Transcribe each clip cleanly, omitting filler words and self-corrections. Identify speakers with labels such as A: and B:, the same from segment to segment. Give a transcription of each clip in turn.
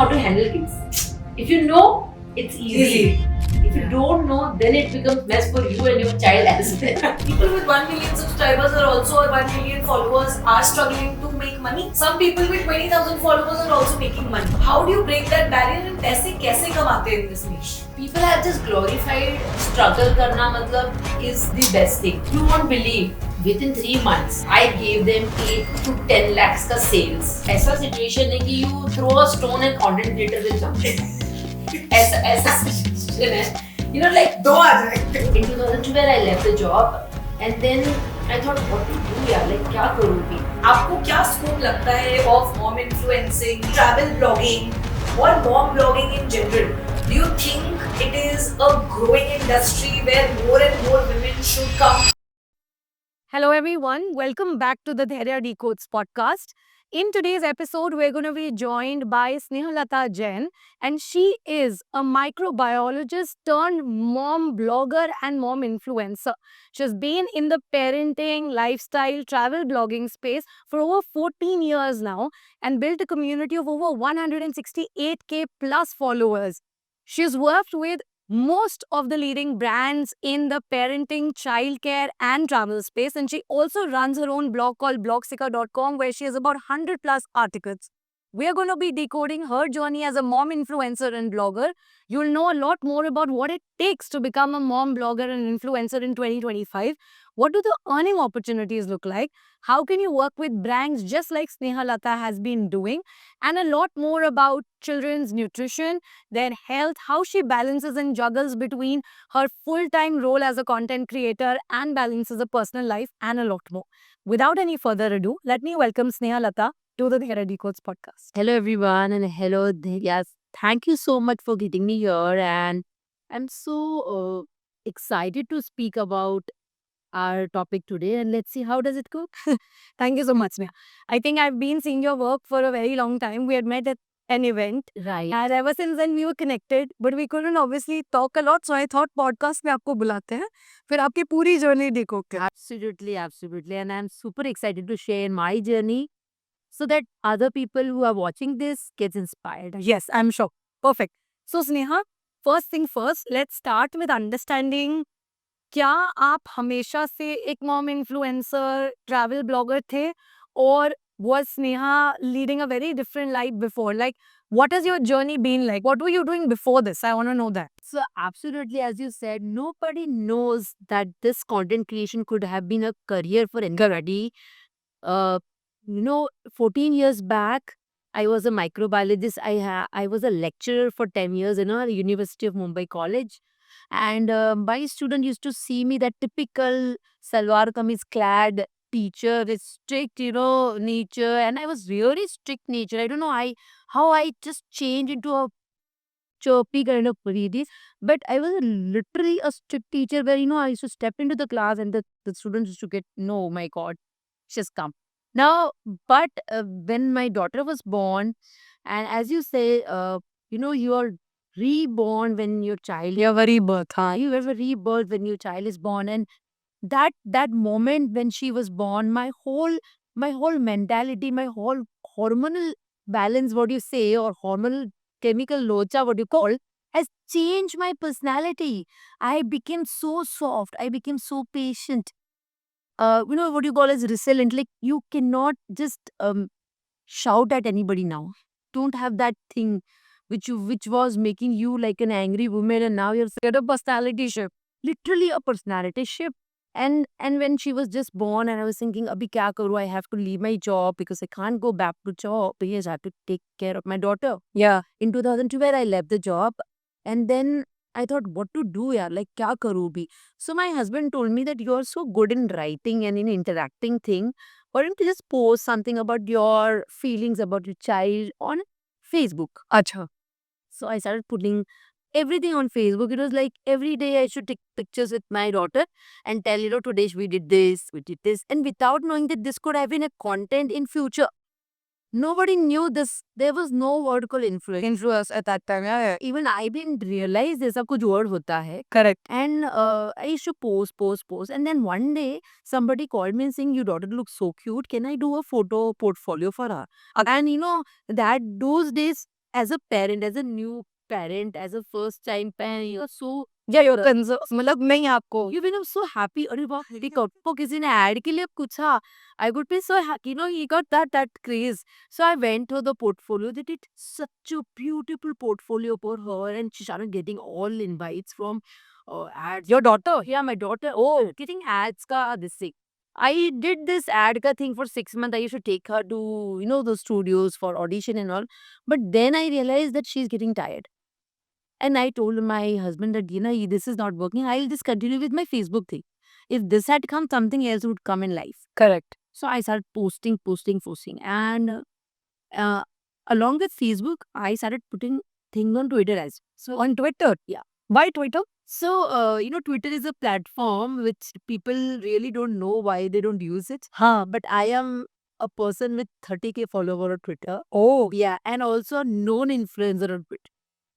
A: how to handle kids. If you know, it's easy. If you don't know, then it becomes mess for you and your child as well.
B: People with 1 million subscribers are also, or 1 million followers are struggling to make money. Some people with 20,000 followers are also making money. How do you break that barrier and पैसे कैसे कमाते हैं in this niche?
A: People have just glorified struggle करना मतलब is the best thing. You won't believe. Within 3 months, I gave them 8 to 10 lakhs का sales. ऐसा situation है कि you throw a stone and content creator will jump in. ऐसा situation है. You know, like
B: दो आ जाए.
A: in 2012 I left the job and then I thought what to do यार, like क्या करूँगी?
B: आपको क्या स्कोप लगता है of mom influencing, travel blogging, or mom blogging in general? Do you think it is a growing industry where more and more women should come?
C: Hello, everyone. Welcome back to the Dharya Decodes podcast. In today's episode, we're going to be joined by Snehalata Jain, and she is a microbiologist turned mom blogger and mom influencer. She's been in the parenting, lifestyle, travel blogging space for over 14 years now and built a community of over 168K plus followers. She's worked with most of the leading brands in the parenting, childcare, and travel space. And she also runs her own blog called blogsicker.com, where she has about 100 plus articles. We are going to be decoding her journey as a mom influencer and blogger. You'll know a lot more about what it takes to become a mom blogger and influencer in 2025. What do the earning opportunities look like? How can you work with brands just like Snehalata has been doing? And a lot more about children's nutrition, their health, how she balances and juggles between her full-time role as a content creator and balances a personal life, and a lot more. Without any further ado, let me welcome Snehalata to the Dharya Decodes podcast.
D: Hello, everyone, and hello, Dharya. Thank you so much for getting me here, and I'm so excited to speak about our topic today. And let's see how does it go.
C: Thank you so much, Sneha. I think I've been seeing your work for a very long time. We had met at an event,
D: Right.
C: and ever since then we were connected, but we couldn't obviously talk a lot. So I thought podcast में आपको बुलाते हैं, फिर आपकी पूरी journey देखोगे.
D: Absolutely, absolutely. And I'm super excited to share my journey so that other people who are watching this gets inspired.
C: Yes, I'm sure. Perfect. So Sneha, first thing first, let's start with understanding. क्या आप हमेशा से एक mom influencer travel blogger थे, और was Sneha leading a very different life before? Like, what has your journey been like? What were you doing before this? I want to know that.
D: So, absolutely, as you said, nobody knows that this content creation could have been a career for anybody. Uh, 14 years back, I was a microbiologist. I was a lecturer for 10 years in a University of Mumbai College. And my student used to see me that typical salwar kameez clad teacher with strict, nature. And I was really strict nature. I don't know how I just changed into a chirpy kind of lady. But I was literally a strict teacher where, I used to step into the class and the students used to get, no, my God, she's come. Now, but when my daughter was born, and as you say, you are reborn when your child
C: You have a rebirth, huh?
D: you have a rebirth when your child is born, and that moment when she was born, my whole mentality, my whole hormonal balance, what you say, or hormonal chemical locha, what you call, has changed my personality. I became so soft, I became so patient, what you call as resilient. Like, you cannot just shout at anybody now. Don't have that thing which was making you like an angry woman, and now you're
C: Get a personality shift.
D: literally a personality shift. And when she was just born, and I was thinking, abhi kya karu? I have to leave my job because I can't go back to job because I have to take care of my daughter.
C: Yeah.
D: In 2012, I left the job, and then I thought, what to do, yaar? Like, kya karu bhi? So my husband told me that you are so good in writing and in interacting thing. Why don't you just post something about your feelings about your child on Facebook?
C: Acha.
D: So I started putting everything on Facebook. It was like every day I should take pictures with my daughter and tell, today we did this, we did this. And without knowing that this could have been a content in future. Nobody knew this. There was no word called influence.
C: Influence at that time. Yeah.
D: Even I didn't realize ऐसा कुछ word होता है.
C: Correct.
D: And I used to post. And then one day, somebody called me and saying, your daughter looks so cute. Can I do a photo portfolio for her? And those days, as a parent, as a new parent, as a first time parent, you're so
C: you're मतलब नहीं आपको
D: you become so happy. अरे वाह, ठीक है, आपको किसी ने ad के लिए पूछा. I would be so happy. He got that craze. So I went to the portfolio. They did such a beautiful portfolio for her, and she started getting all invites from ads.
C: your daughter
D: Yeah, my daughter. Oh, getting ads ka this thing. I did this ad ka thing for 6 months. I used to take her to the studios for audition and all. But then I realized that she's getting tired. And I told my husband that, this is not working. I'll just continue with my Facebook thing. If this had come, something else would come in life.
C: correct
D: So I started posting. And uh, along with Facebook, I started putting things on Twitter as well. So,
C: on Twitter
D: yeah.
C: why Twitter
D: So, Twitter is a platform which people really don't know why they don't use it.
C: हाँ
D: But I am a person with 30K follower on Twitter.
C: oh
D: Yeah, and also a known influencer on Twitter.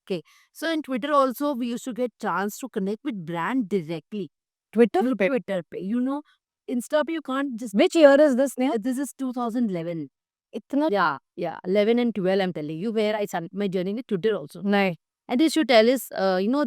D: Okay. So in Twitter also we used to get chance to connect with brand directly.
C: Twitter
D: Through
C: पे
D: Twitter pe. Insta pe you can't just
C: which year is this Neha
D: this is 2011.
C: इतना
D: Yeah, 11 and 12 I'm telling you where I started my journey with Twitter also.
C: नहीं
D: And they should tell us,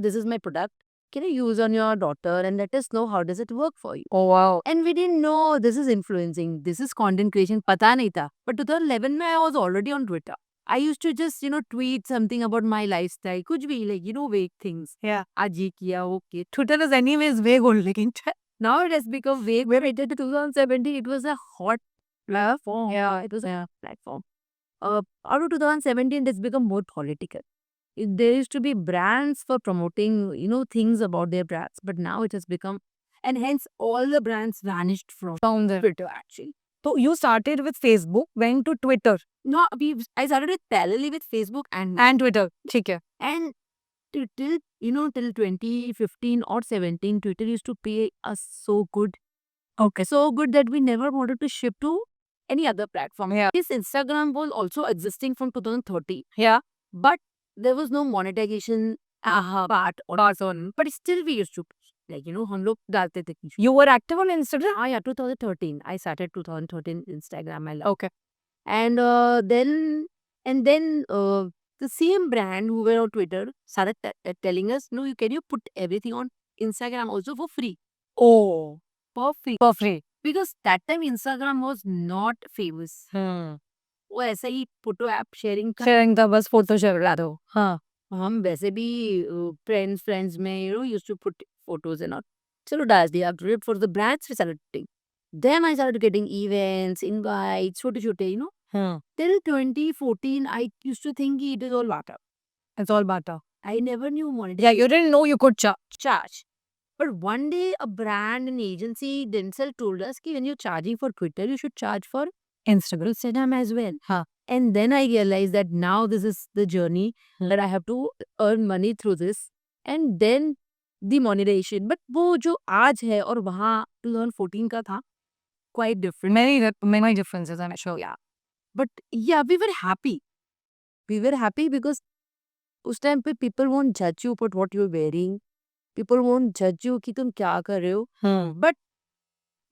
D: this is my product. Can you use on your daughter and let us know how does it work for you?
C: oh wow
D: And we didn't know this is influencing. This is content creation. Pata nahi tha. But 2011 mein I was already on Twitter. I used to just, tweet something about my lifestyle. Kuch bhi, like, vague things.
C: yeah
D: Aaj ye kiya, okay.
C: Twitter is anyways vague old लेकिन
D: Now it has become vague. When I did 2017, it was a hot platform.
C: Yeah.
D: It was a platform. Out of 2017, it's become more political. There used to be brands for promoting, things about their brands, but now it has become, and hence all the brands vanished from
C: down there
D: Twitter actually.
C: so you started with Facebook went to Twitter
D: No, I started with parallelly with Facebook
C: and Twitter ठीक है
D: and till 2015 or 17, Twitter used to pay us so good.
C: okay
D: So good that we never wanted to shift to any other platform.
C: Yeah.
D: This Instagram was also existing from 2030,
C: yeah
D: but there was no monetization part or on. But still we used to like हम लोग डालते थे कुछ.
C: you were active on Instagram
D: Yeah, 2013. I started 2013 Instagram. I love.
C: okay
D: And then the same brand who were on Twitter started telling us, no, can you put everything on Instagram also for free?
C: oh
D: Perfect.
C: for free
D: Because that time Instagram was not famous. वो ऐसा ही photo app sharing का
C: sharing था बस photo share ला दो हाँ
D: हम वैसे भी फ्रेंड्स में used to put photos and all चलो डाल दिया for the brands we started putting then I started getting events invites छोटे छोटे
C: हाँ
D: till 2014 I used to think it is all barter.
C: it's all barter
D: I never knew monetization.
C: yeah you didn't know you could
D: Charge. But one day a brand and agency themselves told us that when you're charging for Twitter, you should charge for
C: Instagram
D: Instagram as well.
C: Huh.
D: And then I realized that now this is the journey that I have to earn money through this. And then the monetization. But वो जो आज है और वहाँ 2014 का था quite different.
C: many differences I'm sure
D: Yeah. But yeah, we were happy. We were happy because उस time पे people won't judge you for what you're wearing. People won't judge you कि तुम क्या कर रहे हो. But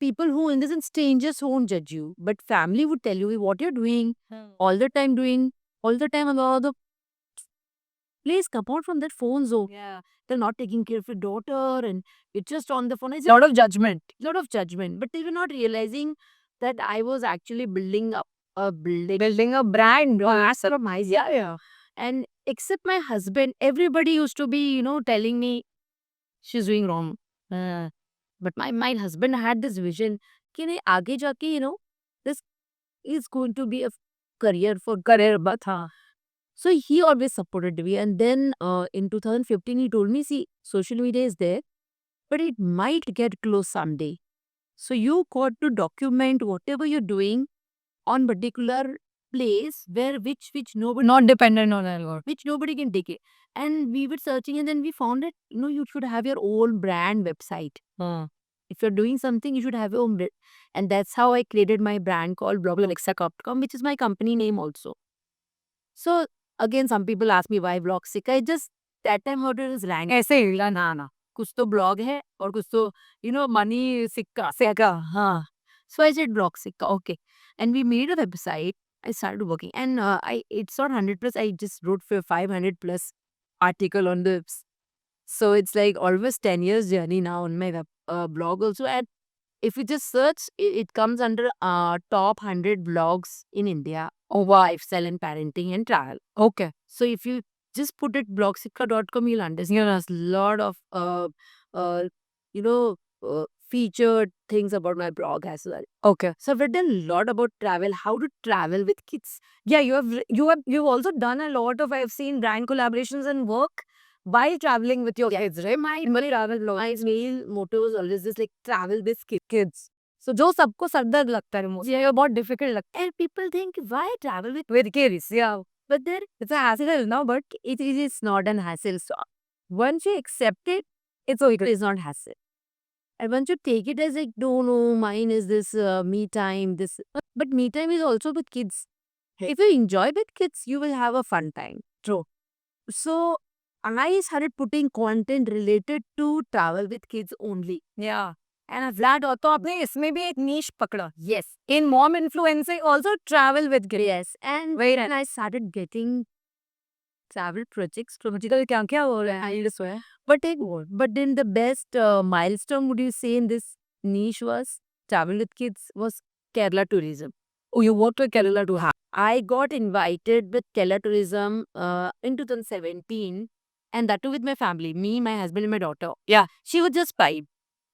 D: people who, in this sense, strangers won't judge you. But family would tell you what you're doing, all the time about the please come out from that phone zone.
C: yeah
D: They're not taking care of your daughter and you're just on the phone. It's
C: lot of judgment
D: lot of judgment. But they were not realizing that I was actually building up a building.
C: building a brand
D: Mastermind, yeah. And except my husband, everybody used to be, telling me she's doing wrong. But my husband had this vision कि नहीं आगे जाके this is going to be a career but हाँ. So he always supported me. And then in 2015 he told me, see, social media is there, but it might get closed someday. So you got to document whatever you're doing on particular place where which nobody
C: not dependent on algorithm
D: which nobody can take it. And we were searching and then we found that you should have your own brand website. If you're doing something, you should have your own brand. And that's how I created my brand called blogalexa.com, which is my company name also. So again, some people ask me why Blogsica. I just that time what it is rank.
C: ऐसे ही ला ना
D: ना कुछ तो blog है और कुछ तो money सिक्का हाँ. So I said Blogsica, okay. And we made a website I started working, and it's not 100 plus. I just wrote for 500 plus article on this. So it's like almost 10 years journey now on my blog also. And if you just search, it comes under top 100 blogs in India of lifestyle and parenting and travel.
C: Okay.
D: So if you just put it blogsikha.com, you'll understand there's a lot of uh, you know featured things about my blog as well.
C: Okay.
D: So I've written a lot about travel, how to travel with kids.
C: Yeah, you've also done a lot of, I've seen, brand collaborations and work while traveling with your kids, right?
D: My travel blog, my main motto is always this, like, travel with
C: Kids. So जो सबको सरदर्द लगता है
D: Yeah.
C: ये बहुत difficult लगता
D: And people think, why travel
C: है with kids. Yeah.
D: But then
C: It's a hassle now, but
D: it is not an hassle. So once you accept it,
C: it's okay.
D: it is not hassle. And once you take it as like, no, mine is this me time, this. But me time is also with kids. If you enjoy with kids, you will have a fun time.
C: True.
D: So I started putting content related to travel with kids only.
C: Yeah. And I've learned तो आपने इसमें भी एक niche पकड़ा.
D: Yes.
C: In mom influencing, also travel with kids.
D: Yes. And
C: Very
D: when
C: nice.
D: I started getting travel projects from
C: क्या क्या हो रहा है? I just swear.
D: but then the best milestone would you say in this niche was travel with kids was Kerala tourism.
C: Oh, you worked with Kerala too.
D: I got invited with Kerala tourism in 2017, and that too with my family, me, my husband, and my daughter.
C: Yeah.
D: She was just 5,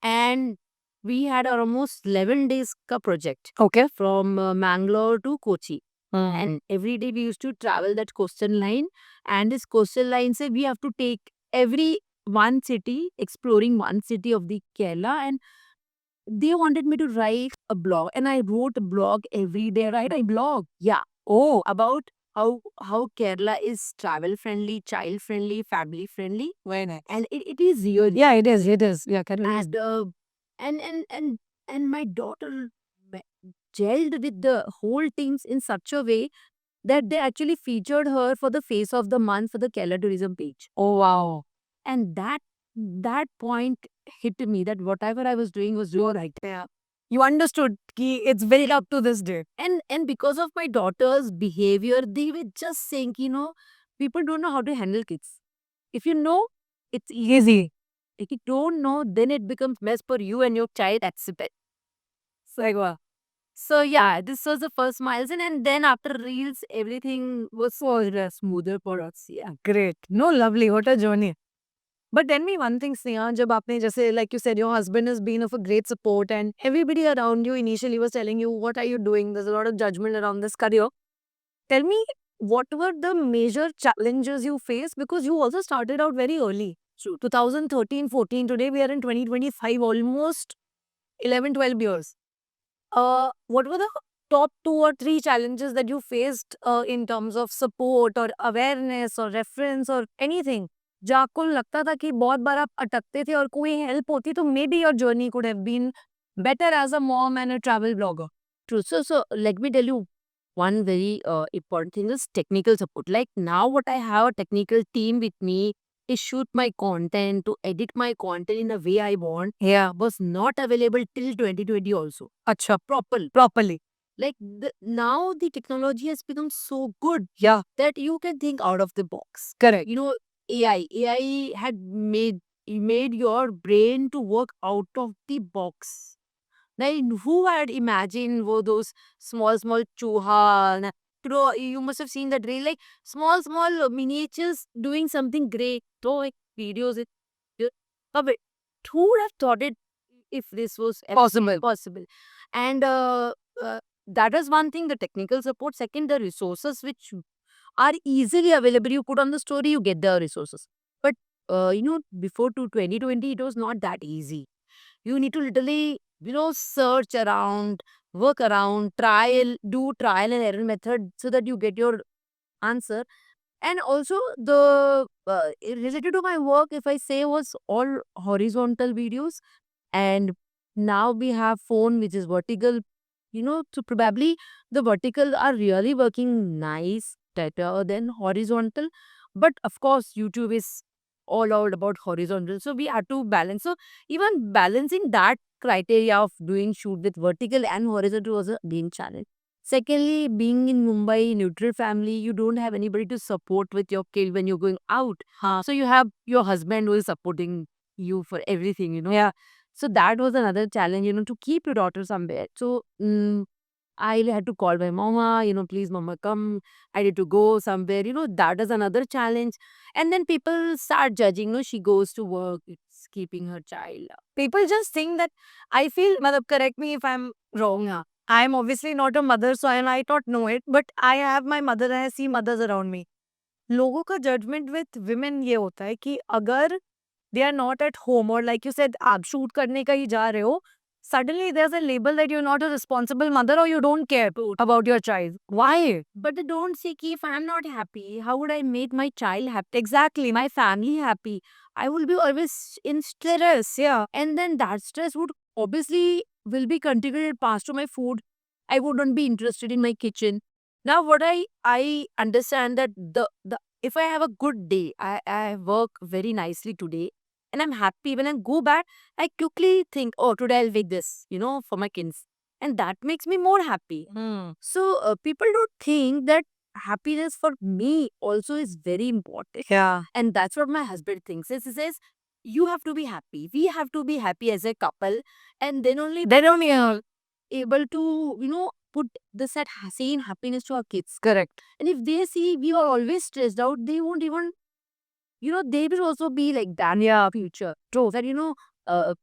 D: and we had almost 11 days ka project
C: Okay.
D: from Mangalore to Kochi.
C: And
D: And every day we used to travel that coastal line, and this coastal line say we have to take every one city, exploring one city of the Kerala, and they wanted me to write a blog, and I wrote a blog every day. Write a blog, yeah. Oh, about how Kerala is travel friendly, child friendly, family friendly,
C: very nice.
D: and it is really.
C: Yeah, it is. It is. Yeah, Kerala.
D: And and my daughter gelled with the whole teams in such a way that they actually featured her for the face of the month for the Kerala tourism page.
C: Oh wow.
D: And that point hit me that whatever I was doing was doing right.
C: Yeah. You understood कि it's very up to this day.
D: And because of my daughter's behavior, they were just saying, people don't know how to handle kids. If you know, it's
C: Easy.
D: if you don't know, then it becomes mess for you and your child. That's it.
C: Segwa.
D: So yeah, this was the first milestone, and then after reels, everything was so smoother for us. Yeah.
C: Great. No, lovely. What a journey. But tell me one thing, Sneha, जब आपने जैसे like you said, your husband has been of a great support and everybody around you initially was telling you, what are you doing? There's a lot of judgment around this career. Tell me, what were the major challenges you faced? Because you also started out very early.
D: True.
C: 2013, 14. Today we are in 2025, almost 11, 12 years. What were the top 2 or 3 challenges that you faced in terms of support or awareness or reference or anything? जो आपको लगता था कि बहुत बार आप अटकते थे और कोई हेल्प होती तो may be your journey could have been better as a mom and a travel blogger.
D: True. So let me tell you one very important thing is technical support. Like now, what I have a technical team with me is shoot my content, to edit my content in a way I want.
C: Yeah.
D: Was not available till 2020 also.
C: अच्छा, properly.
D: Like now the technology has become so good
C: Yeah,
D: that you can think out of the box.
C: correct.
D: AI had made your brain to work out of the box. Like who had imagined those small chuha? You must have seen that reel, like small miniatures doing something great. So like videos, but who would have thought it if this was possible? And that is one thing, the technical support. Second, the resources which are easily available. You put on the story, you get the resources. But before to 2020, it was not that easy. You need to literally, search around, work around, do trial and error method so that you get your answer. And also the related to my work, if I say, was all horizontal videos, and now we have phone which is vertical. So probably the vertical are really working nice, better than horizontal. But of course, YouTube is all out about horizontal. So we had to balance. So even balancing that criteria of doing shoot with vertical and horizontal was a main challenge. Secondly, being in Mumbai, neutral family, you don't have anybody to support with your kid when you're going out. So you have your husband who is supporting you for everything,
C: Yeah.
D: So that was another challenge, to keep your daughter somewhere. So I had to call my mama, please, mama, come. I need to go somewhere, that is another challenge. And then people start judging, she goes to work, it's keeping her child.
C: People just think that, I feel, matlab, correct me if I'm wrong.
D: Yeah.
C: I'm obviously not a mother, so I might not know it, but I have my mother and I see mothers around me. लोगों का judgment with women ये होता है कि अगर they are not at home or like you said आप shoot करने का ही जा रहे हो, suddenly there's a label that you're not a responsible mother or you don't care about your child. Why?
D: But they don't say ki if I'm not happy, how would I make my child happy? Exactly, my family happy. I will be always in stress.
C: Yeah.
D: And then that stress would obviously will be contributed past to my food. I wouldn't be interested in my kitchen. Now what I understand that the if I have a good day, I work very nicely today and I'm happy. When I go back, I quickly think, oh, today I'll make this, for my kids. And that makes me more happy. So people don't think that happiness for me also is very important.
C: Yeah.
D: And that's what my husband thinks. He says, you have to be happy. We have to be happy as a couple. And then only
C: They don't hear.
D: able to, put this at same happiness to our kids.
C: Correct.
D: And if they see we are always stressed out, they won't even, they will also be like that in
C: Yeah.
D: future. True. That, uh,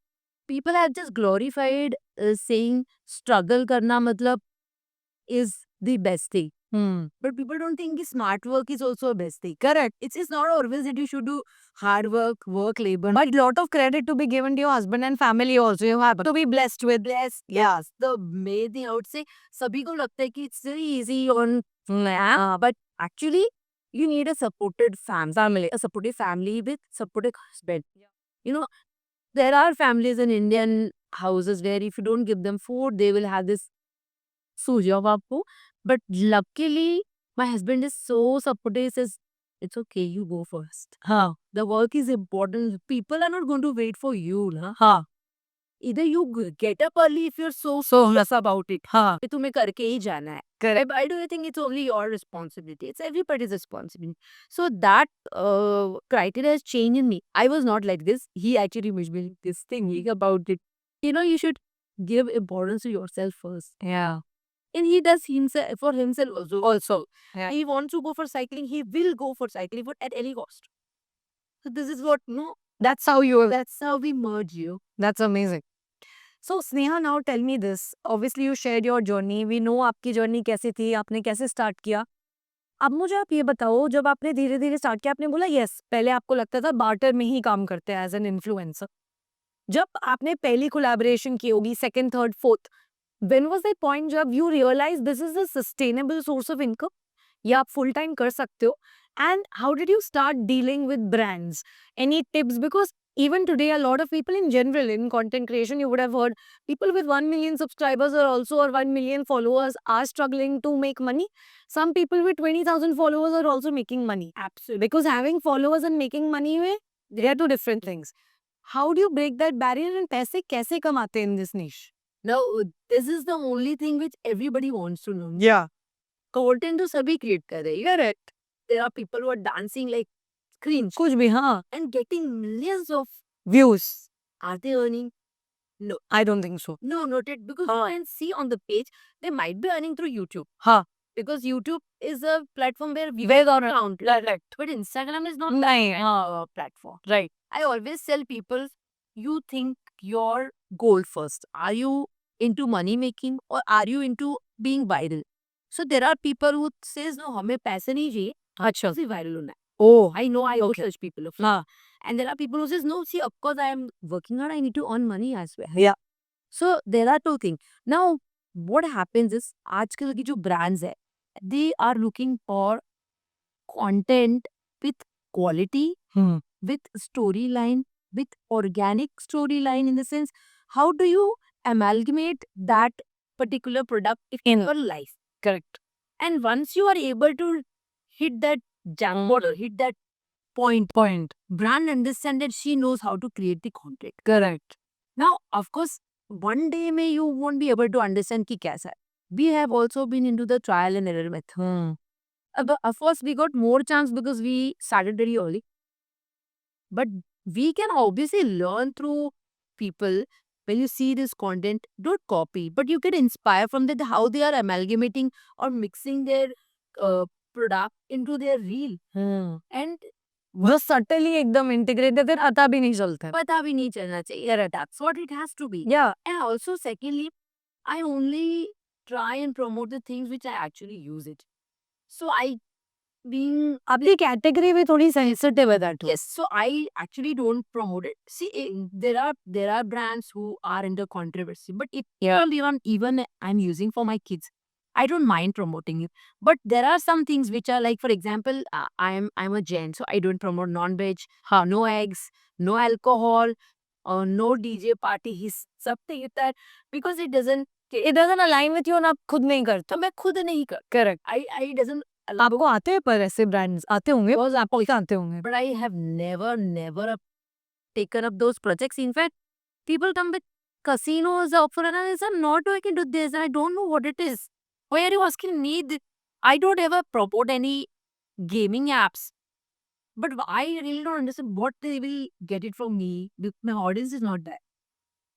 D: people have just glorified saying struggle karna matlab is the best thing. But people don't think ki smart work is also a best thing.
C: Correct.
D: It's not always that you should do hard work, labor.
C: But lot of credit to be given to your husband and family also. You have to be blessed with.
D: Blessed. Yes. The main thing I would say, sabhi ko lagta hai ki it's very easy on, but actually you need a supported family, a supportive family with supportive husband. You know, there are families in Indian houses where if you don't give them food, they will have this सूझ आपको. But luckily, my husband is so supportive. He says, it's okay, you go first.
C: हाँ.
D: The work is important. People are not going to wait for you. Na?
C: हाँ.
D: Either you get up early if you're so
C: serious about it. हाँ.
D: कि तुम्हें करके ही जाना है.
C: Correct.
D: Why do you think it's only your responsibility? It's everybody's responsibility. So that criteria has changed in me. I was not like this. He actually made me this thing about it. You should give importance to yourself first.
C: Yeah.
D: And he does himself for himself also.
C: Yeah.
D: He wants to go for cycling. He will go for cycling, but at any cost. So this is what
C: That's how you.
D: that's how we merge you.
C: That's amazing. So Sneha, now tell me this. Obviously you shared your journey. We know आपकी journey कैसी थी, आपने कैसे start किया. अब मुझे आप ये बताओ, जब आपने धीरे धीरे स्टार्ट किया, आपने बोला यस, पहले आपको लगता था बार्टर में ही काम करते हैं एज एन इन्फ्लुएंसर. जब आपने पहली कोलैबोरेशन की होगी, second, third, fourth, when was that point जब you realise this is a sustainable source of income, या आप फुल टाइम कर सकते हो? And how did you start dealing with brands? Any tips? Because even today a lot of people in general in content creation, you would have heard people with 1 million subscribers are also, or 1 million followers are struggling to make money. Some people with 20,000 followers are also making money.
D: Absolutely.
C: Because having followers and making money में, they are two different things. How do you break that barrier and पैसे कैसे कमाते in this niche?
D: Now, this is the only thing which everybody wants to know.
C: Yeah.
D: Content तो सभी create कर रहे हैं.
C: Correct.
D: There are people who are dancing like cringe
C: कुछ भी, हाँ.
D: and getting millions of.
C: Views.
D: Are they earning? No.
C: I don't think so.
D: No, not it. Because you can see on the page, they might be earning through YouTube.
C: हाँ.
D: Because YouTube is a platform where we
C: Where are
D: count.
C: Right.
D: But Instagram is not
C: नहीं.
D: a platform.
C: Right.
D: I always tell people, you think your goal first. Are you into money making or are you into being viral? So there are people who says no, हमें पैसे नहीं चाहिए,
C: अच्छा.
D: सिर्फ viral होना है.
C: Oh.
D: I know, I
C: Okay.
D: also such people.
C: हाँ.
D: And there are people who says no, see, of course I am working hard, I need to earn money as well.
C: Yeah.
D: So there are two things. Now, what happens is, आजकल की जो brands है, they are looking for content with quality, with storyline, with organic storyline, in the sense, how do you amalgamate that particular product in your life?
C: Correct.
D: And once you are able to hit that jackpot or hit that point, brand understand that she knows how to create the content.
C: Correct.
D: Now, of course, one day may you won't be able to understand ki kaisa hai. we have also been into the trial and error method. But of course, we got more chance because we started very early. But we can obviously learn through people. When you see this content, don't copy, but you can inspire from that how they are amalgamating or mixing their uh, product into their reel. And
C: वो subtly एकदम integrated है, पता भी नहीं चलता है.
D: पता भी नहीं चलना चाहिए. That's what it has to be.
C: Yeah.
D: And also, secondly, I only try and promote the things which I actually use it. So
C: आपकी कैटेगरी भी थोड़ी सेंसिटिव है that.
D: yes, so I actually don't promote it. See, there are brands who are into controversy, but if even I'm using for my kids, I don't mind promoting it. But there are some things which are like, for example, I'm a Jain, so I don't promote non-veg, no eggs, no alcohol, no DJ party. He's something like that because it doesn't
C: align with you और आप खुद नहीं करते.
D: मैं खुद नहीं कर.
C: Correct.
D: I doesn't
C: आपको आते हैं पर ऐसे ब्रांड्स आते होंगे, बहुत आपको आते होंगे.
D: but I have never taken up those projects. In fact, people come with casinos offer and I said, not I can do this. I don't know what it is. Why are you asking me? I don't ever promote any gaming apps. But I really don't understand what they will get it from me. My audience is not there.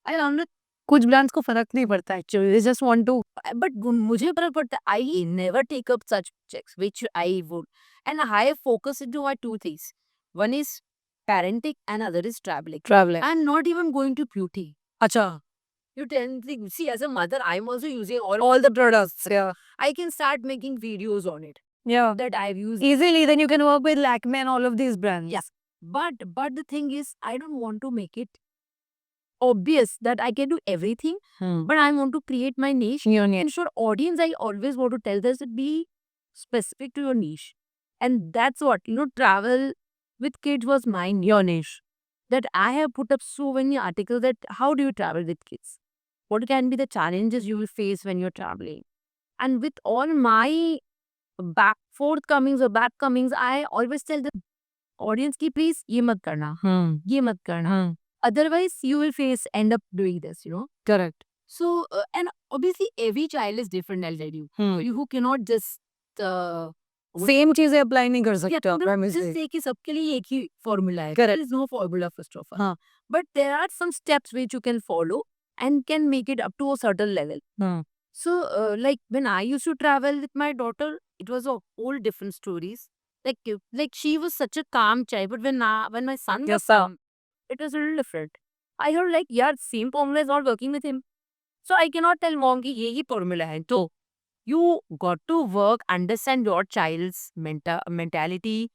D: I don't know.
C: कुछ brands को फर्क नहीं पड़ता actually, they just want to.
D: But मुझे फर्क पड़ता है. I never take up such projects which I would. And I focus into my two things. One is parenting and other is traveling.
C: Travelling.
D: I'm not even going to beauty.
C: अच्छा.
D: You tend to see, as a mother, I'm also using
C: All the products. Yeah.
D: I can start making videos on it
C: Yeah.
D: that I've used.
C: Easily, then you can work with Lakme and all of these brands.
D: Yes. But the thing is, I don't want to make it obvious that I can do everything, but I want to create my niche.
C: Your niche.
D: Ensure audience, I always want to tell this to be specific to your niche. And that's what, travel with kids was mine, your niche. That I have put up so many articles that how do you travel with kids? What can be the challenges you will face when you're traveling? And with all my forthcomings or backcomings, I always tell the audience ki please ye mat karna, ye mat karna. Otherwise, you will end up doing this,
C: Correct.
D: So, and obviously, every child is different, I'll tell you. You cannot just
C: same चीजें apply नहीं कर
D: yeah,
C: सकते.
D: just say कि सबके लिए एक ही formula है.
C: Correct.
D: There is no formula, first of all.
C: हाँ.
D: But there are some steps which you can follow and can make it up to a certain level. So, like when I used to travel with my daughter, it was a whole different stories. Like she was such a calm child, but when my son was calm, it was a little different. I heard like, yeah, same formula is not working with him. So I cannot tell mom कि यही formula है. So you got to work, understand your child's mentality,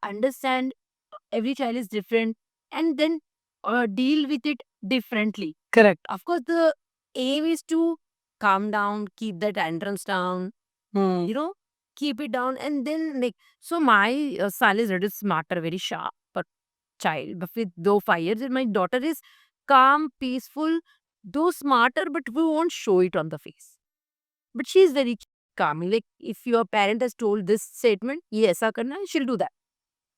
D: understand every child is different, and then deal with it differently.
C: Correct.
D: Of course, the aim is to calm down, keep the tantrums down, keep it down, and then like, so my son is very smarter, very sharp, but child, but with though 5 years, my daughter is calm, peaceful, though smarter, but we won't show it on the face. But she is very calm. Like if your parent has told this statement, ये ऐसा करना है, she'll do that.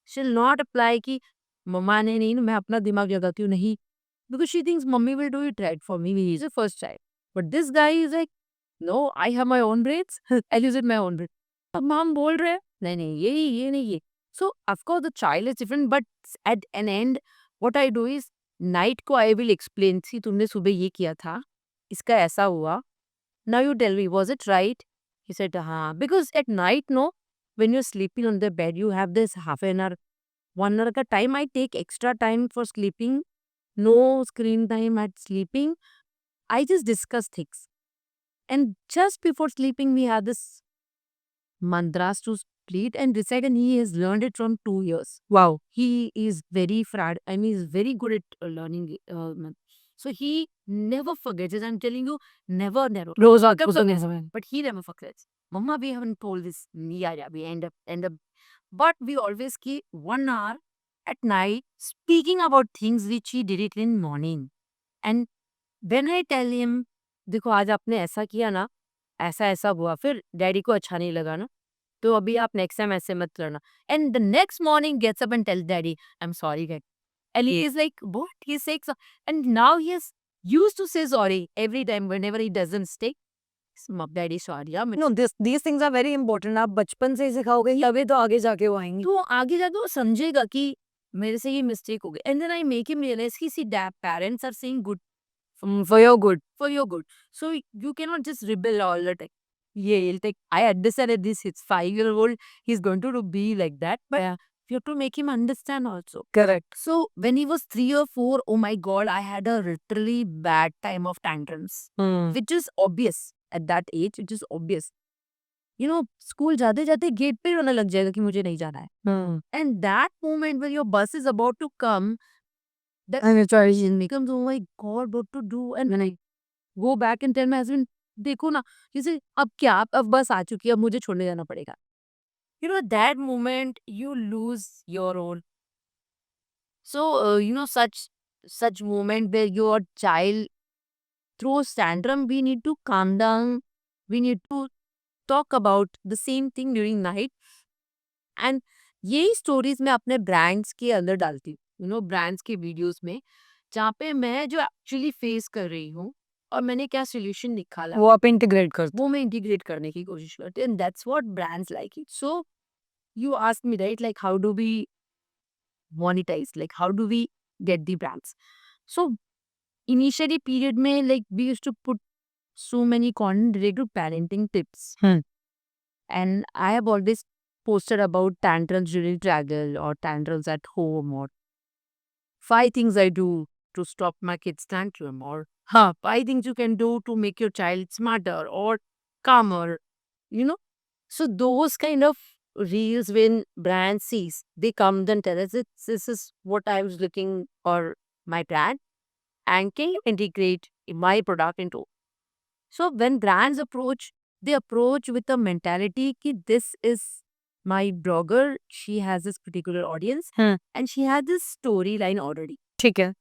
D: She'll not apply कि मम्मा ने नहीं, मैं अपना दिमाग लगाती हूँ, नहीं. Because she thinks mommy will do it right for me. He's the first child. But this guy is like, no, I have my own brains. I'll use it my own brain. अब mom बोल रहे हैं, नहीं, ये नहीं, ये. So, of course, the child is different. But at an end, what I do is, night को I will explain. See, तुमने सुबह ये किया था, इसका ऐसा हुआ. Now you tell me, was it right? He said, हाँ. Because at night, no, when you're sleeping on the bed, you have this half an hour, 1 hour ka time. I take extra time for sleeping. No screen time at sleeping. I just discuss things. And just before sleeping, we have this mantras to read and recite, and he has learned it from 2 years.
C: Wow.
D: He is very he's very good at learning. So he never forgets it. I'm telling you, never.
C: Rose
D: But he never forgets. Mama, we haven't told this. Yeah, we end up. But we always keep 1 hour at night speaking about things which he did it in morning. And when I tell him, देखो आज आपने ऐसा किया ना, ऐसा हुआ, फिर daddy को अच्छा नहीं लगा ना, तो अभी आप next time ऐसे मत करना. And the next morning gets up and tells daddy, I'm sorry, Dad. And he is like, what? He's saying so. And now he is used to say sorry every time whenever he doesn't stay. Daddy sorry यार
C: No, these things are very important. आप बचपन से ही सिखाओगे तभी तो आगे जाके वो आएंगी.
D: तो आगे जाके वो समझेगा कि मेरे से ये मिस्टेक हो गई. And then I make him realise कि see dad parents are saying good
C: For your good.
D: for your good. So you cannot just rebel all the time. Yeah, he'll take. I understand at this it's 5-year-old. He's going to be like that, but
C: Yeah.
D: you have to make him understand also.
C: Correct.
D: So when he was 3 or 4, oh my god, I had a literally bad time of tantrums, which is obvious at that age. It is obvious. You know, school जाते जाते gate पे रोने लग जाएगा कि मुझे नहीं जाना है. And that moment when your bus is about to come, that
C: And it's very easy.
D: becomes, oh my god, what to do? And when I go back and tell my husband, देखो ना, जैसे अब क्या, अब बस आ चुकी है, अब मुझे छोड़ने जाना पड़ेगा. You know, that moment you lose your own. So you know, such moment where your child throws tantrum, we need to calm down. We need to talk about the same thing during night. And यही stories मैं अपने brands के अंदर डालती हूँ. You know, brands के videos में, जहाँ पे मैं जो एक्चुअली फेस कर रही हूँ और मैंने क्या सोल्यूशन निकाला,
C: वो आप इंटीग्रेट कर.
D: वो मैं इंटीग्रेट करने की कोशिश करती हूँ. And that's what brands like it. So you asked me, right, like how do we monetize, like how do we get the brands? So initially period mein, like we used to put so many content related to parenting tips. And I have always posted about tantrums during travel or tantrums at home, or 5 things I do to stop my kids tantrum, or 5 things you can do to make your child smarter or calmer, you know. So those kind of reels, when brand sees, they come and tell us, this is what I was looking for my brand, and can you integrate my product into. So when brands approach, they approach with a mentality ki this is my blogger, she has this particular audience, and she has this storyline already.
C: ठीक है.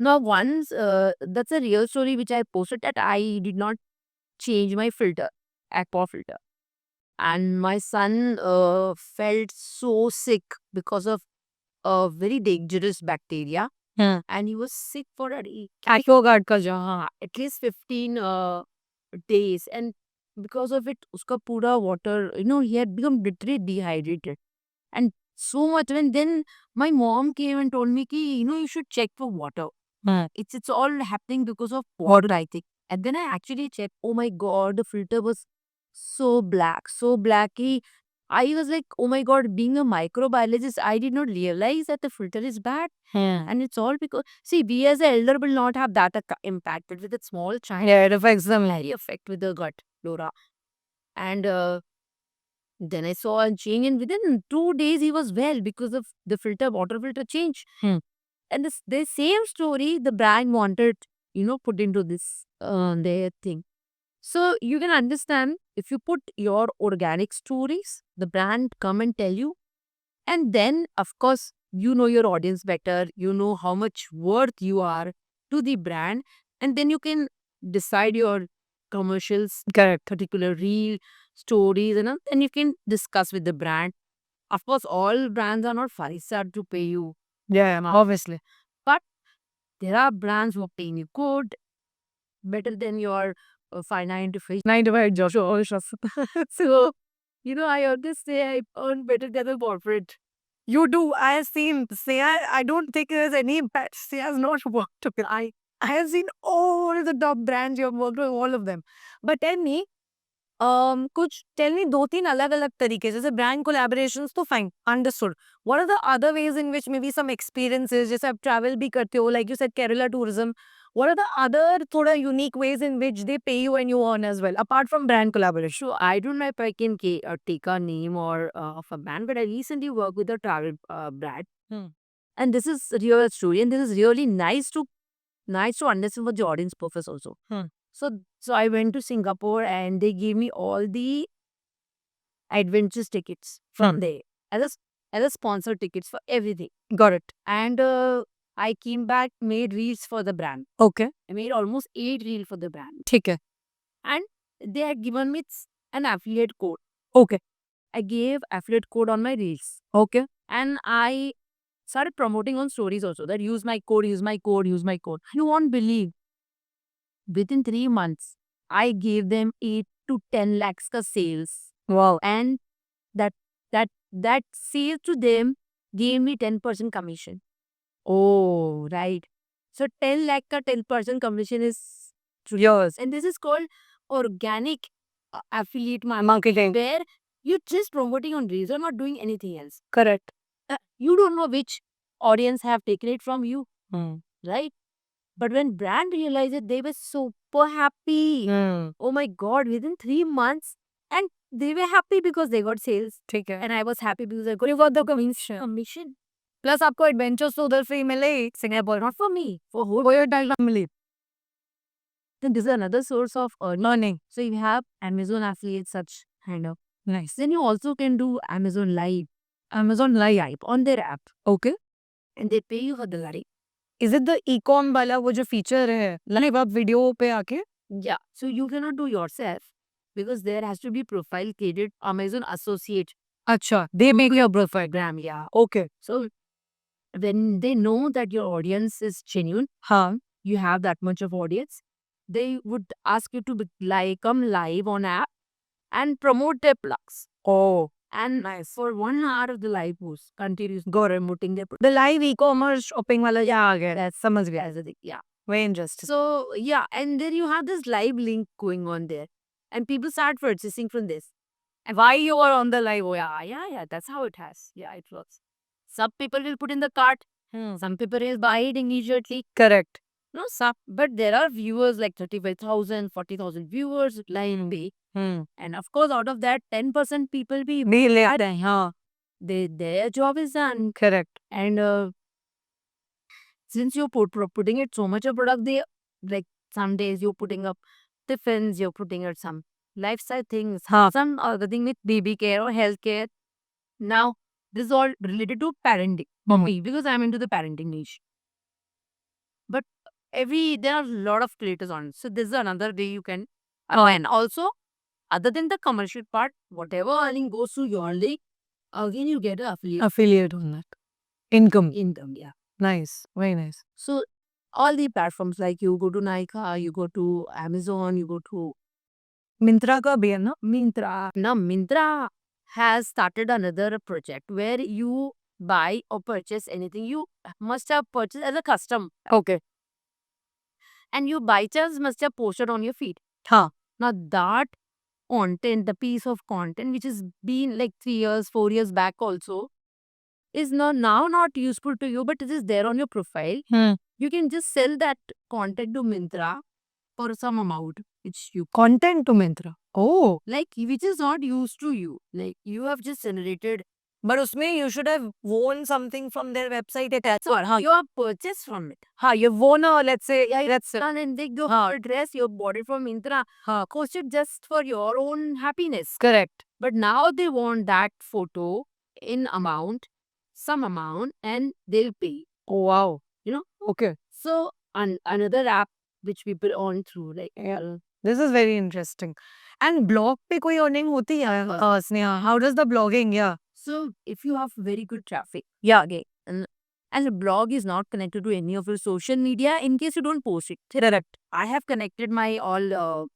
D: Now once, that's a real story which I posted, that I did not change my filter, aqua filter. And my son felt so sick because of a very dangerous bacteria. And he was sick for
C: Aquaguard का जो, हाँ.
D: at least 15 days. And because of it, uska pura water, you know, he had become literally dehydrated. And so much. And then my mom came and told me, ki, you know, you should check for water. It's all happening because of water, I think. And then I actually checked. Oh my god, the filter was so black, so blacky. I was like, oh my god, being a microbiologist, I did not realize that the filter is bad. And it's all because, see, we as an elder will not have that impact, but with a small child,
C: Yeah, it affects them.
D: very affect with the gut flora. And then I saw a change, and within 2 days he was well because of the filter, water filter change. And the same story the brand wanted, you know, put into this their thing. So you can understand, if you put your organic stories, the brand come and tell you. And then, of course, you know your audience better. You know how much worth you are to the brand. And then you can decide your commercials,
C: Correct.
D: particular reel, stories, and then you can discuss with the brand. Of course, all brands are not 5-star to pay you.
C: Yeah, obviously.
D: But there are brands who are paying you good, better than your 5 9 to 5.
C: 9 to 5 Joshua.
D: So, you know, I always say I earn better than a corporate.
C: You do. I have seen Sneha. I don't think there's any impact. Sneha has not worked with. I have seen all the top brands. You have worked with all of them. But tell me, कुछ tell me 2-3 अलग-अलग तरीके, जैसे brand collaborations तो fine, understood. What are the other ways in which maybe some experiences, जैसे आप travel भी करते हो, like you said, Kerala tourism. What are the other थोड़ा unique ways in which they pay you and you earn as well, apart from brand collaboration?
D: So I don't know if I can take a name or of a brand, but I recently worked with a travel brand. And this is a real story, and this is really nice to understand what the audience purpose also. So I went to Singapore, and they gave me all the adventures tickets from there as a sponsor tickets for everything.
C: Got it.
D: And I came back, made reels for the brand.
C: Okay.
D: I made almost 8 reels for the brand.
C: ठीक है.
D: And they had given me an affiliate code.
C: Okay.
D: I gave affiliate code on my reels.
C: Okay.
D: And I started promoting on stories also, that use my code, use my code, use my code. You won't believe, within 3 months, I gave them 8 to 10 lakhs ka sales.
C: Wow.
D: And that that sale to them gave me 10% commission.
C: Oh,
D: Right. So 10 lakh ka 10% commission is
C: yours.
D: and this is called organic affiliate marketing,
C: Marketing.
D: where you're just promoting on reels, you're not doing anything else.
C: Correct.
D: You don't know which audience have taken it from you,
C: Hmm.
D: right? But when brand realized it, they were super happy.
C: Hmm.
D: Oh my god, within 3 months. And they were happy because they got sales.
C: ठीक है.
D: And I was happy because I got
C: You got the commission.
D: commission.
C: Plus आपको adventures तो उधर free मिले Singapore.
D: Not for me, for whole.
C: वो your dialogue milli.
D: Then this is another source of earning.
C: Learning.
D: So you have Amazon affiliate such kind of.
C: Nice.
D: Then you also can do Amazon Live
C: Amazon Live.
D: on their app.
C: Okay.
D: And they pay you for the live.
C: Is it the e-com वाला वो जो feature है live आप video पे आके
D: Yeah. So you cannot do yourself because there has to be profile created Amazon associate
C: अच्छा they make your profile.
D: program. Yeah.
C: Okay.
D: So when they know that your audience is genuine,
C: हाँ.
D: you have that much of audience, they would ask you to come live on app and promote their plugs.
C: Oh.
D: And
C: Nice.
D: for 1 hour of the live post, continuous go promoting their
C: The live e-commerce shopping वाला यहाँ आ गया.
D: That's
C: समझ गया.
D: as a thing. Yeah.
C: Very interesting.
D: So yeah, and then you have this live link going on there, and people start purchasing from this.
C: And why you are on the live? Oh yeah.
D: Yeah. That's how it has. Yeah, it works. Some people will put in the cart. Some people will buy it immediately.
C: Correct.
D: No, some, but there are viewers like 35,000, 40,000 viewers line B. And of course, out of that, 10% people be
C: भी ले आ रहे हैं. हाँ.
D: their job is done.
C: Correct.
D: And since you're putting it so much of product, they like some days you're putting up tiffins, you're putting up some lifestyle things,
C: हाँ.
D: some other thing with baby care or health care. Now, this is all related to parenting for me because I'm into the parenting niche. But there are a lot of creators on it. So this is another day you can. Oh, and also, other than the commercial part, whatever earning goes to your link, again you get an
C: Affiliate on that. Income.
D: income. Yeah.
C: Nice. Very nice.
D: So all the platforms like you go to Nykaa, you go to Amazon, you go to
C: Myntra का भी है ना?
D: Myntra. Now Myntra has started another project where you buy or purchase anything. You must have purchased as a custom.
C: Okay.
D: And you by chance must have posted on your feed.
C: हाँ.
D: Now that content, the piece of content which has been like 3 years, 4 years back also, is now not useful to you, but it is there on your profile. You can just sell that content to Myntra for some amount, which you
C: Content to Myntra. Oh.
D: like, which is not used to you. Like you have just generated.
C: But उसमें you should have won something from their website attached.
D: So you have purchased from it.
C: हाँ, you won a, let's say,
D: That's and they go dress you bought it from Myntra. Cost it just for your own happiness.
C: correct.
D: But now they want that photo in some amount, and they'll pay.
C: Oh, wow.
D: You know?
C: Okay.
D: So another app which people earn through, like
C: This is very interesting. And blog पे कोई earning होती है Sneha? How does the blogging? Yeah.
D: so if you have very good traffic,
C: Yeah. Okay.
D: and the blog is not connected to any of your social media, in case you don't post it.
C: Correct.
D: I have connected my all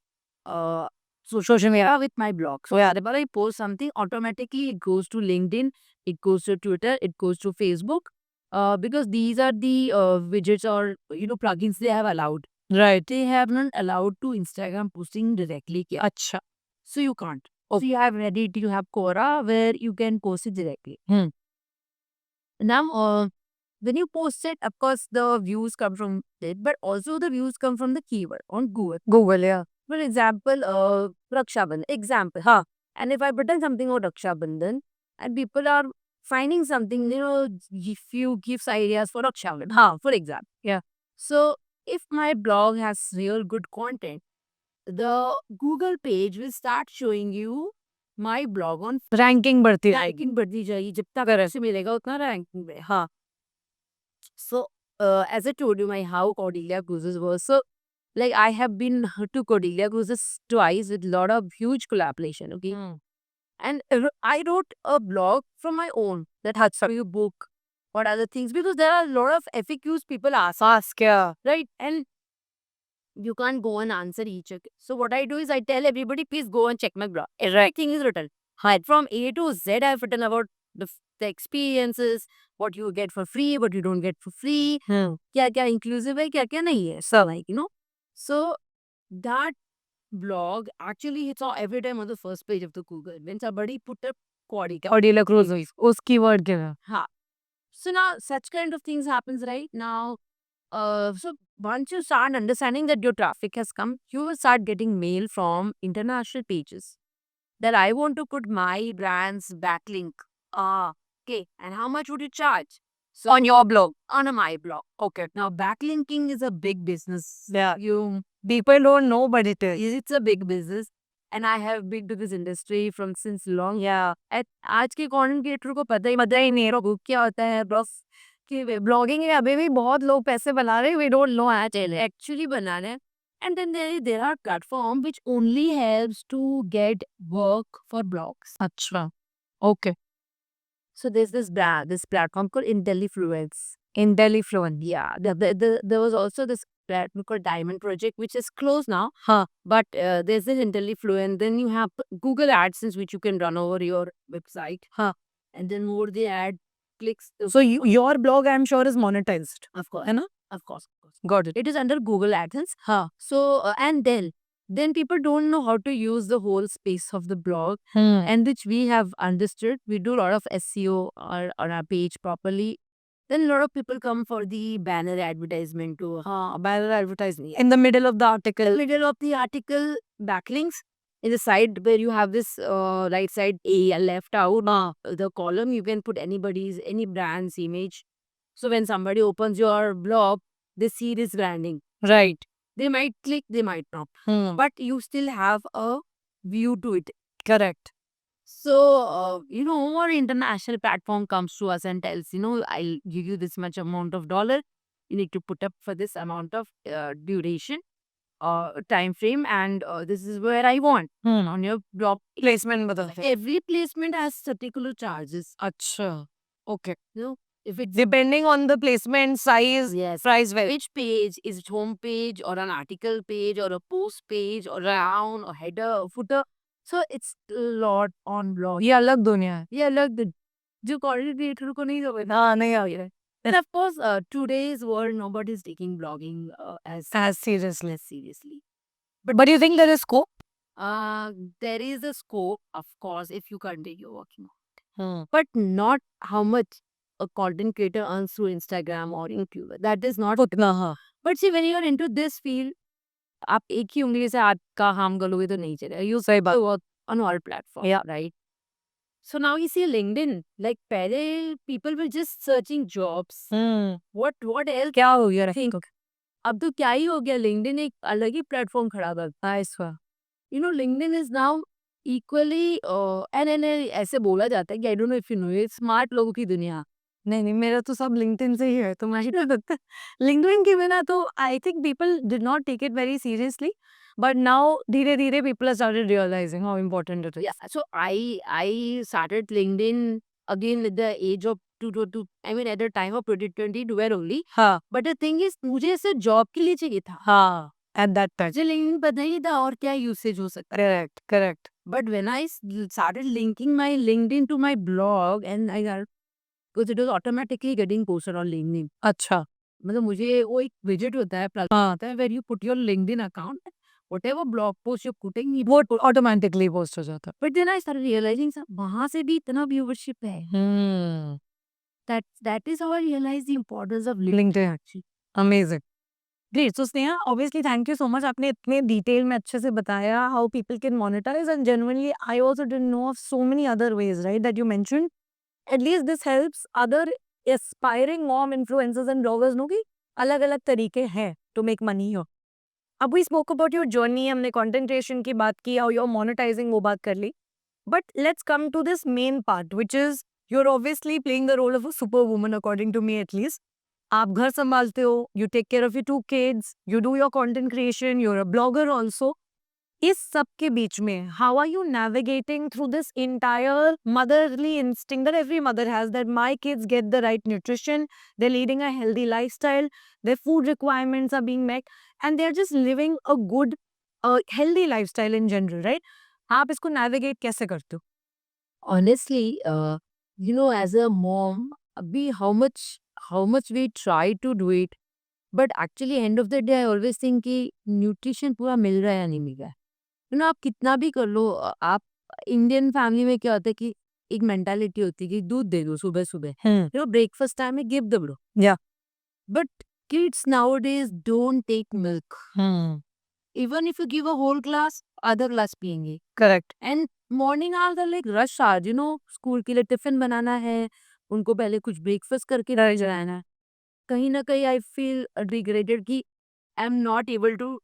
C: Social media.
D: with my blog. So
C: Yeah.
D: whenever I post something, automatically it goes to LinkedIn, it goes to Twitter, it goes to Facebook. Because these are the widgets or plugins they have allowed.
C: Right.
D: They have not allowed to Instagram posting directly.
C: अच्छा.
D: So you can't. So you have Reddit, you have Quora, where you can post it directly. Now, when you post it, of course, the views come from it, but also the views come from the keyword on Google.
C: Google, yeah.
D: For example, Raksha Bandhan. Example, And if I put in something on Raksha Bandhan, and people are finding something, few gifts ideas for Raksha Bandhan, for example.
C: Yeah.
D: So, if my blog has real good content, the Google page will start showing you my blog on
C: Ranking बढ़ती है.
D: ranking बढ़ती जाएगी जितना पैसे मिलेगा उतना ranking में.
C: हाँ.
D: So, as I told you, my how Cordelia Cruises was. So, like I have been to Cordelia Cruises twice with lot of huge collaboration. Okay, and I wrote a blog from my own that how you book, what other things, because there are a lot of FAQs people ask,
C: Ask, yeah.
D: right? And you can't go and answer each of it. So what I do is I tell everybody, please go and check my blog. Everything is written. From A to Z, I've written about the experiences, what you get for free, what you don't get for free, क्या क्या inclusive है, क्या क्या नहीं है. So like, so that blog actually hits on every time on the first page of the Google when somebody put up Cordy.
C: Cordelia Cruz उस keyword के लिए.
D: हाँ. So now such kind of things happens right now. So once you start understanding that your traffic has come, you will start getting mail from international pages that I want to put my brand's backlink. Okay. And how much would you charge? So
C: On your blog.
D: on my blog.
C: Okay.
D: Now backlinking is a big business.
C: Yeah.
D: You
C: People don't know, but it is.
D: It's a big business. And I have been to this industry from since long. Yeah. आज के content creator को पता ही नहीं है क्या होता है बस कि ब्लॉगिंग में अभी भी बहुत लोग पैसे बना रहे हैं. We don't know actually बना रहे हैं. And then there are platforms which only helps to get work for blogs.
C: अच्छा. Okay.
D: So there's this platform called IntelliFluence.
C: IntelliFluence.
D: Yeah. There was also this platform called Diamond Project, which is closed now.
C: Huh.
D: But there's this IntelliFluent. Then you have Google AdSense, which you can run over your website.
C: Huh.
D: And then more the ad clicks.
C: So your blog, I'm sure, is monetized.
D: Of course.
C: है ना?
D: Of course.
C: Got it.
D: It is under Google AdSense.
C: हाँ.
D: So, and then people don't know how to use the whole space of the blog, and which we have understood. We do a lot of SEO on our page properly. Then a lot of people come for the banner advertisement too.
C: Banner advertising. In the middle of the article.
D: Middle of the article, backlinks. In the side where you have this right side A left out, the column, you can put any brand's image. So when somebody opens your blog, they see this branding.
C: Right.
D: They might click, they might not. But you still have a view to it.
C: Correct.
D: So, our international platform comes to us and tells, I'll give you this much amount of dollar. You need to put up for this amount of duration, time frame, and this is where I want on your blog.
C: Placement बदलते हैं.
D: Every placement has particular charges.
C: अच्छा. Okay.
D: If it's
C: Depending on the placement, size,
D: Yes.
C: price vary.
D: Which page? Is it home page or an article page or a post page or round or header or footer? So it's a lot on blog.
C: ये अलग दुनिया है.
D: Yeah, look, जो content creator को नहीं समझ.
C: हाँ नहीं आ गया.
D: Then of course, today's world, nobody is taking blogging as
C: seriously.
D: seriously.
C: But do you think there is scope?
D: There is a scope, of course, if you continue working on it. But not how much a content creator earns through Instagram or YouTube. That is not.
C: हाँ.
D: But see, when you are into this field, आप एक ही उंगली से आपका harm करोगे तो नहीं चलेगा. You
C: सही बात.
D: work on all platforms,
C: Yeah.
D: right? So now you see LinkedIn. Like पहले people were just searching jobs. What else?
C: क्या हो गया
D: Think. अब तो क्या ही हो गया. LinkedIn एक अलग ही प्लेटफॉर्म खड़ा करता है इसका. LinkedIn is now equally and ऐसे बोला जाता है कि I don't know if you know it, smart लोगों की दुनिया.
C: नहीं मेरा तो सब लिंक्डइन से ही है तो मुझे नहीं लगता लिंक्डइन के बिना तो I think people did not take it very seriously but now धीरे धीरे people are started realizing how important it is.
D: Yeah, so I started LinkedIn again at the age of I mean at the time of 2022 only.
C: हाँ
D: But the thing is, मुझे सिर्फ job के लिए चाहिए था.
C: हाँ एट दैट टाइम.
D: मुझे LinkedIn पता ही था और क्या यूसेज हो सकता है.
C: Correct.
D: But when I started linking my LinkedIn to my blog and I got because it was automatically getting posted on LinkedIn.
C: अच्छा.
D: मतलब मुझे वो एक विजेट होता है प्लेटफॉर्म होता है where you put your LinkedIn account, whatever blog post you're putting,
C: वो ऑटोमेटिकली पोस्ट हो जाता
D: but then I started realizing वहां से भी इतना व्यूवरशिप है.
C: है.
D: That is how I realized the importance of LinkedIn.
C: LinkedIn actually. Amazing. Great. So Sneha obviously thank you so much. आपने इतने डिटेल में अच्छे से बताया how people can monetize and genuinely I also didn't know of so many other ways right that you mentioned. At least this helps other aspiring mom influencers and bloggers know कि अलग अलग तरीके हैं to make money here. अब we spoke about your journey, हमने content creation की बात की, how you're monetizing वो बात कर ली. But let's come to this main part which is you're obviously playing the role of a superwoman according to me at least. आप घर संभालते हो, you take care of your 2 kids, you do your content creation, you're a blogger also. इस सब के बीच में how are you navigating through this entire motherly instinct that every mother has, that my kids get the right nutrition, they're leading a healthy lifestyle, their food requirements are being met, and they're just living a good healthy lifestyle in general, right? आप इसको navigate कैसे करते हो?
D: Honestly, as a mom, we how much we try to do it, but actually end of the day, I always think कि nutrition पूरा मिल रहा है या नहीं मिल रहा है. आप कितना भी कर लो, आप इंडियन फैमिली में क्या होता है कि एक मेंटालिटी होती है कि दूध दे दो सुबह सुबह, ब्रेकफास्ट टाइम में गिव दो.
C: Yeah.
D: But kids nowadays don't take milk. Even if you give a whole glass, other glass पियेंगे.
C: Correct.
D: And morning hour the like rush hour, school के लिए टिफिन बनाना है, उनको पहले कुछ ब्रेकफास्ट करके रह जाना है. कहीं ना कहीं आई फील रिग्रेटेड कि I am not able to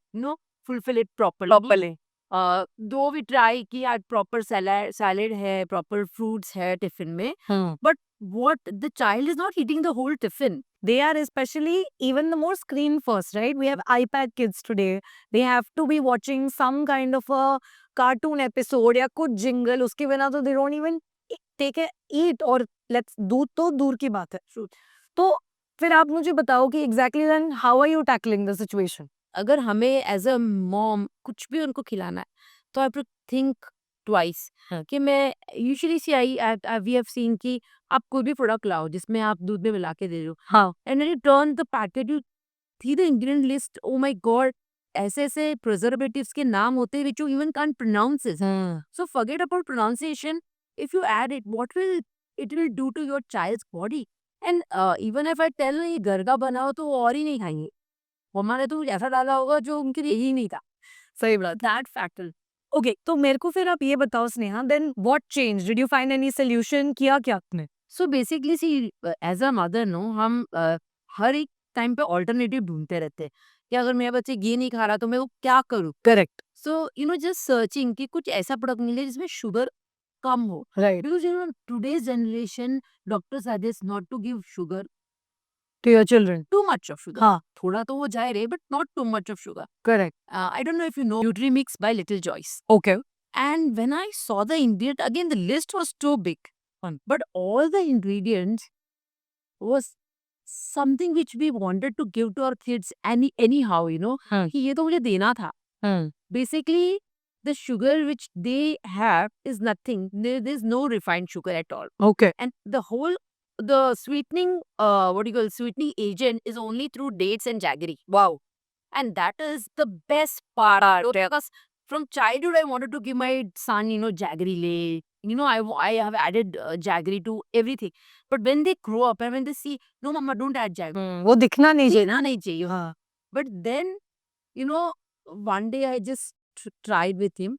D: fulfil it properly. Though we try कि आज प्रॉपर सैलेड है, प्रॉपर फ्रूट्स है टिफिन में, but what the child is not eating the whole tiffin.
C: They are especially even the more screen first, right? We have iPad kids today. They have to be watching some kind of a cartoon episode या कुछ jingle, उसके बिना तो they don't even take a eat, और let's दूध तो दूर की बात है. तो फिर आप मुझे बताओ कि exactly then how are you tackling the situation?
D: अगर हमें एज अ मॉम कुछ भी उनको खिलाना है तो आई थिंक ट्वाइस कि मैं usually see I we have seen कि आप कोई भी प्रोडक्ट लाओ जिसमें आप दूध में मिला के दे रहे हो,
C: हाँ.
D: And you turn the packet, you see the ingredient list, oh my God, ऐसे ऐसे प्रिजर्वेटिव्स के नाम होते हैं which you even can't pronounce it. So forget about pronunciation. If you add it, what will it will do to your child's body. And even if I tell ये घर का बनाओ तो वो और ही नहीं खाएंगे. हमारे तो ऐसा डाला होगा जो उनके लिए ही नहीं था.
C: सही बात.
D: That factor.
C: ओके, तो मेरे को फिर आप ये बताओ Sneha, then what change, did you find any solution, किया क्या आपने?
D: So basically see as a mother हम हर एक टाइम पे ऑल्टरनेटिव ढूंढते रहते हैं कि अगर मेरा बच्चे ये नहीं खा रहा तो मैं वो क्या करूँ.
C: करेक्ट.
D: सो जस्ट सर्चिंग कि कुछ ऐसा प्रोडक्ट मिले जिसमें शुगर कम हो.
C: Right.
D: Because today's generation doctor suggest not to give sugar,
C: to your children.
D: Too much of sugar.
C: हाँ.
D: थोड़ा तो वो जाए रे, but not too much of sugar.
C: Correct.
D: I don't know if you know Nutrimix by Little Joyce.
C: Okay.
D: And when I saw the ingredient, again, the list was too big. But all the ingredients was something which we wanted to give to our kids anyhow, कि ये तो मुझे देना था. Basically, the sugar which they have is nothing. There's no refined sugar at all.
C: Okay.
D: And the sweetening, sweetening agent is only through dates and jaggery.
C: Wow.
D: And that is the best part. Because from childhood, I wanted to give my son, jaggery lay. I have added jaggery to everything. But when they grow up and when they see, no, mama, don't add jaggery.
C: वो दिखना नहीं चाहिए.
D: देना नहीं चाहिए.
C: हाँ.
D: But then, one day I just tried with him.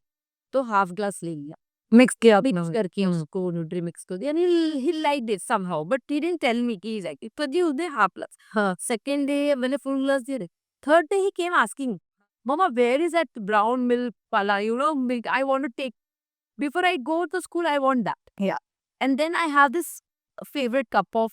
D: तो half glass ले लिया.
C: मिक्स किया
D: Mix
C: आपने.
D: करके उसको Nutrimix को दिया. And he liked it somehow. But he didn't tell me कि he's like it. तो जी उसने half glass.
C: हाँ.
D: Second day मैंने full glass दिया. Third day he came asking, Mama, where is that brown milk pala? Milk. I want to take. Before I go to school, I want that.
C: Yeah.
D: And then I have this favorite cup of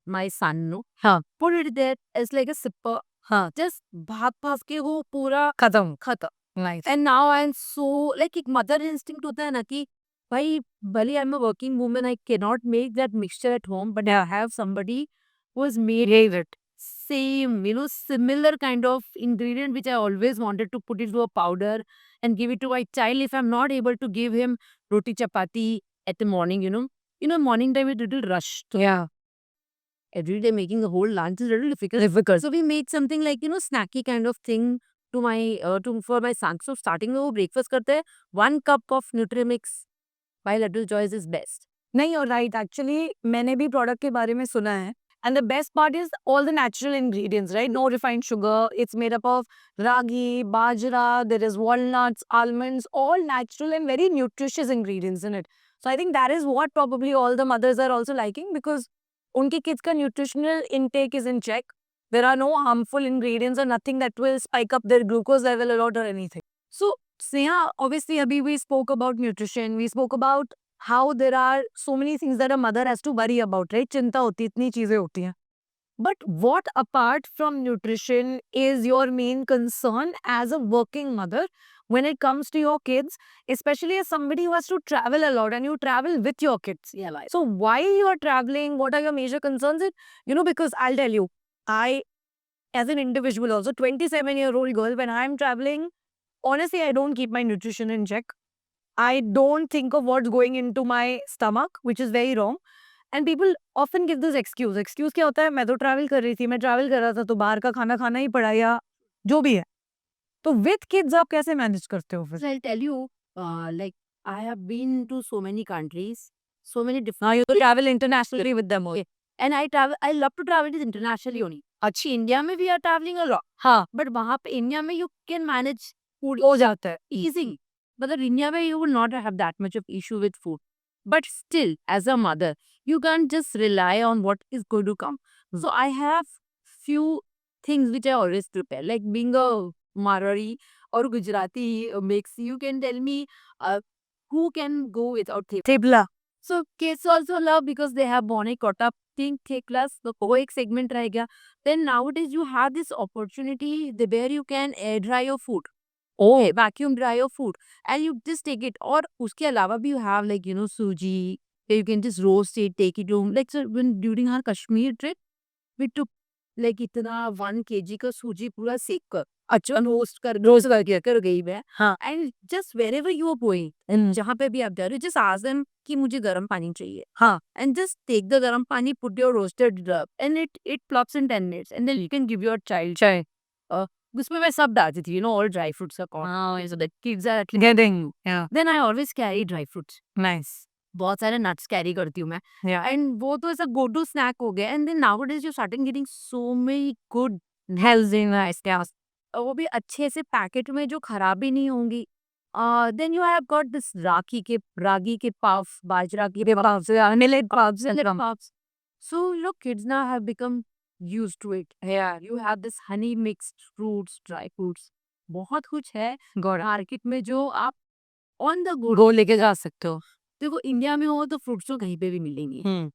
D: my son.
C: हाँ.
D: Put it there as like a sipper.
C: हाँ.
D: Just भाप के वो पूरा
C: खत्म.
D: खत्म.
C: Nice.
D: And now I'm so like एक mother instinct होता है ना कि भाई भले I'm a working woman, I cannot make that mixture at home, but I have somebody who has made it. Same, similar kind of ingredient which I always wanted to put into a powder and give it to my child if I'm not able to give him roti chapati at the morning, morning time it's a little rush.
C: Yeah.
D: Every day making a whole lunch is a little difficult. So we made something like, snacky kind of thing to my for my son. So starting में वो breakfast करते हैं, 1 cup of Nutrimix by Little Joyce is best.
C: नहीं, और right, actually मैंने भी product के बारे में सुना है. And the best part is all the natural ingredients, right? No refined sugar. It's made up of ragi, bajra, there is walnuts, almonds, all natural and very nutritious ingredients in it. So I think that is what probably all the mothers are also liking, because unki kids ka nutritional intake is in check. There are no harmful ingredients or nothing that will spike up their glucose level a lot or anything. So Sneha, obviously abhi we spoke about nutrition, we spoke about how there are so many things that a mother has to worry about, right? चिंता होती है, इतनी चीजें होती हैं. But what apart from nutrition is your main concern as a working mother? when it comes to your kids, especially as somebody who has to travel a lot and you travel with your kids.
D: Yeah, like,
C: So while you are traveling, what are your major concerns? Because I'll tell you, I, as an individual also, 27-year-old girl, when I'm traveling, honestly, I don't keep my nutrition in check. I don't think of what's going into my stomach, which is very wrong. And people often give this excuse. Excuse क्या होता है? मैं तो travel कर रही थी, मैं travel कर रहा था, तो बाहर का खाना खाना ही पड़ा या जो भी है. तो with kids आप कैसे manage करते हो फिर?
D: so I'll tell you, like, I have been to so many countries, so many different.
C: हाँ, you travel internationally with them also.
D: And I love to travel internationally only. अच्छी India में we are traveling a lot.
C: हाँ,
D: But वहाँ पे India में you can manage food
C: हो जाता है.
D: easy. But in India where you will not have that much of issue with food. But still, as a mother, you can't just rely on what is going to come. So I have few things which I always prepare. Like being a Marwari or Gujarati mix, you can tell me who can go without thepla.
C: Thepla.
D: So kids also love because they have bone kota think theplas. तो वो एक segment रह गया. Then nowadays you have this opportunity where you can air dry your food.
C: Oh,
D: Vacuum dry your food and you just take it. और उसके अलावा भी you have like suji. You can just roast it, take it home. Like so when during our Kashmir trip, we took like इतना 1 kg का सूजी पूरा सेक कर अच्छा रोस्ट करके कर गई मैं.
C: हाँ.
D: And just wherever you are going, जहाँ पे भी आप जा रहे हो, just ask them कि मुझे गर्म पानी चाहिए.
C: हाँ.
D: And just take the garam pani, put your roasted and it plops in 10 minutes. And then you can give your child
C: चाय.
D: उसमें मैं सब डालती थी, all dry fruits are called.
C: हाँ.
D: So that kids are at least.
C: Getting. Yeah.
D: Then I always carry dry fruits.
C: Nice.
D: बहुत सारे nuts carry करती हूँ मैं.
C: Yeah.
D: And वो तो ऐसा go to snack हो गया. And then nowadays you're starting getting so many good
C: Healthy, nice. Yeah.
D: वो भी अच्छे से पैकेट में जो खराब भी नहीं होंगी. Then you have got this ragi ke puffs, bajra ke puffs,
C: Millet puffs and
D: millet
C: some.
D: puffs. So look, kids now have become used to it. Yeah, you have this honey mixed fruits, dry fruits. बहुत कुछ है
C: Got it.
D: Market में जो आप on the go
C: Go लेके जा सकते हो.
D: देखो इंडिया में हो तो फ्रूट्स तो कहीं पे भी मिलेंगे.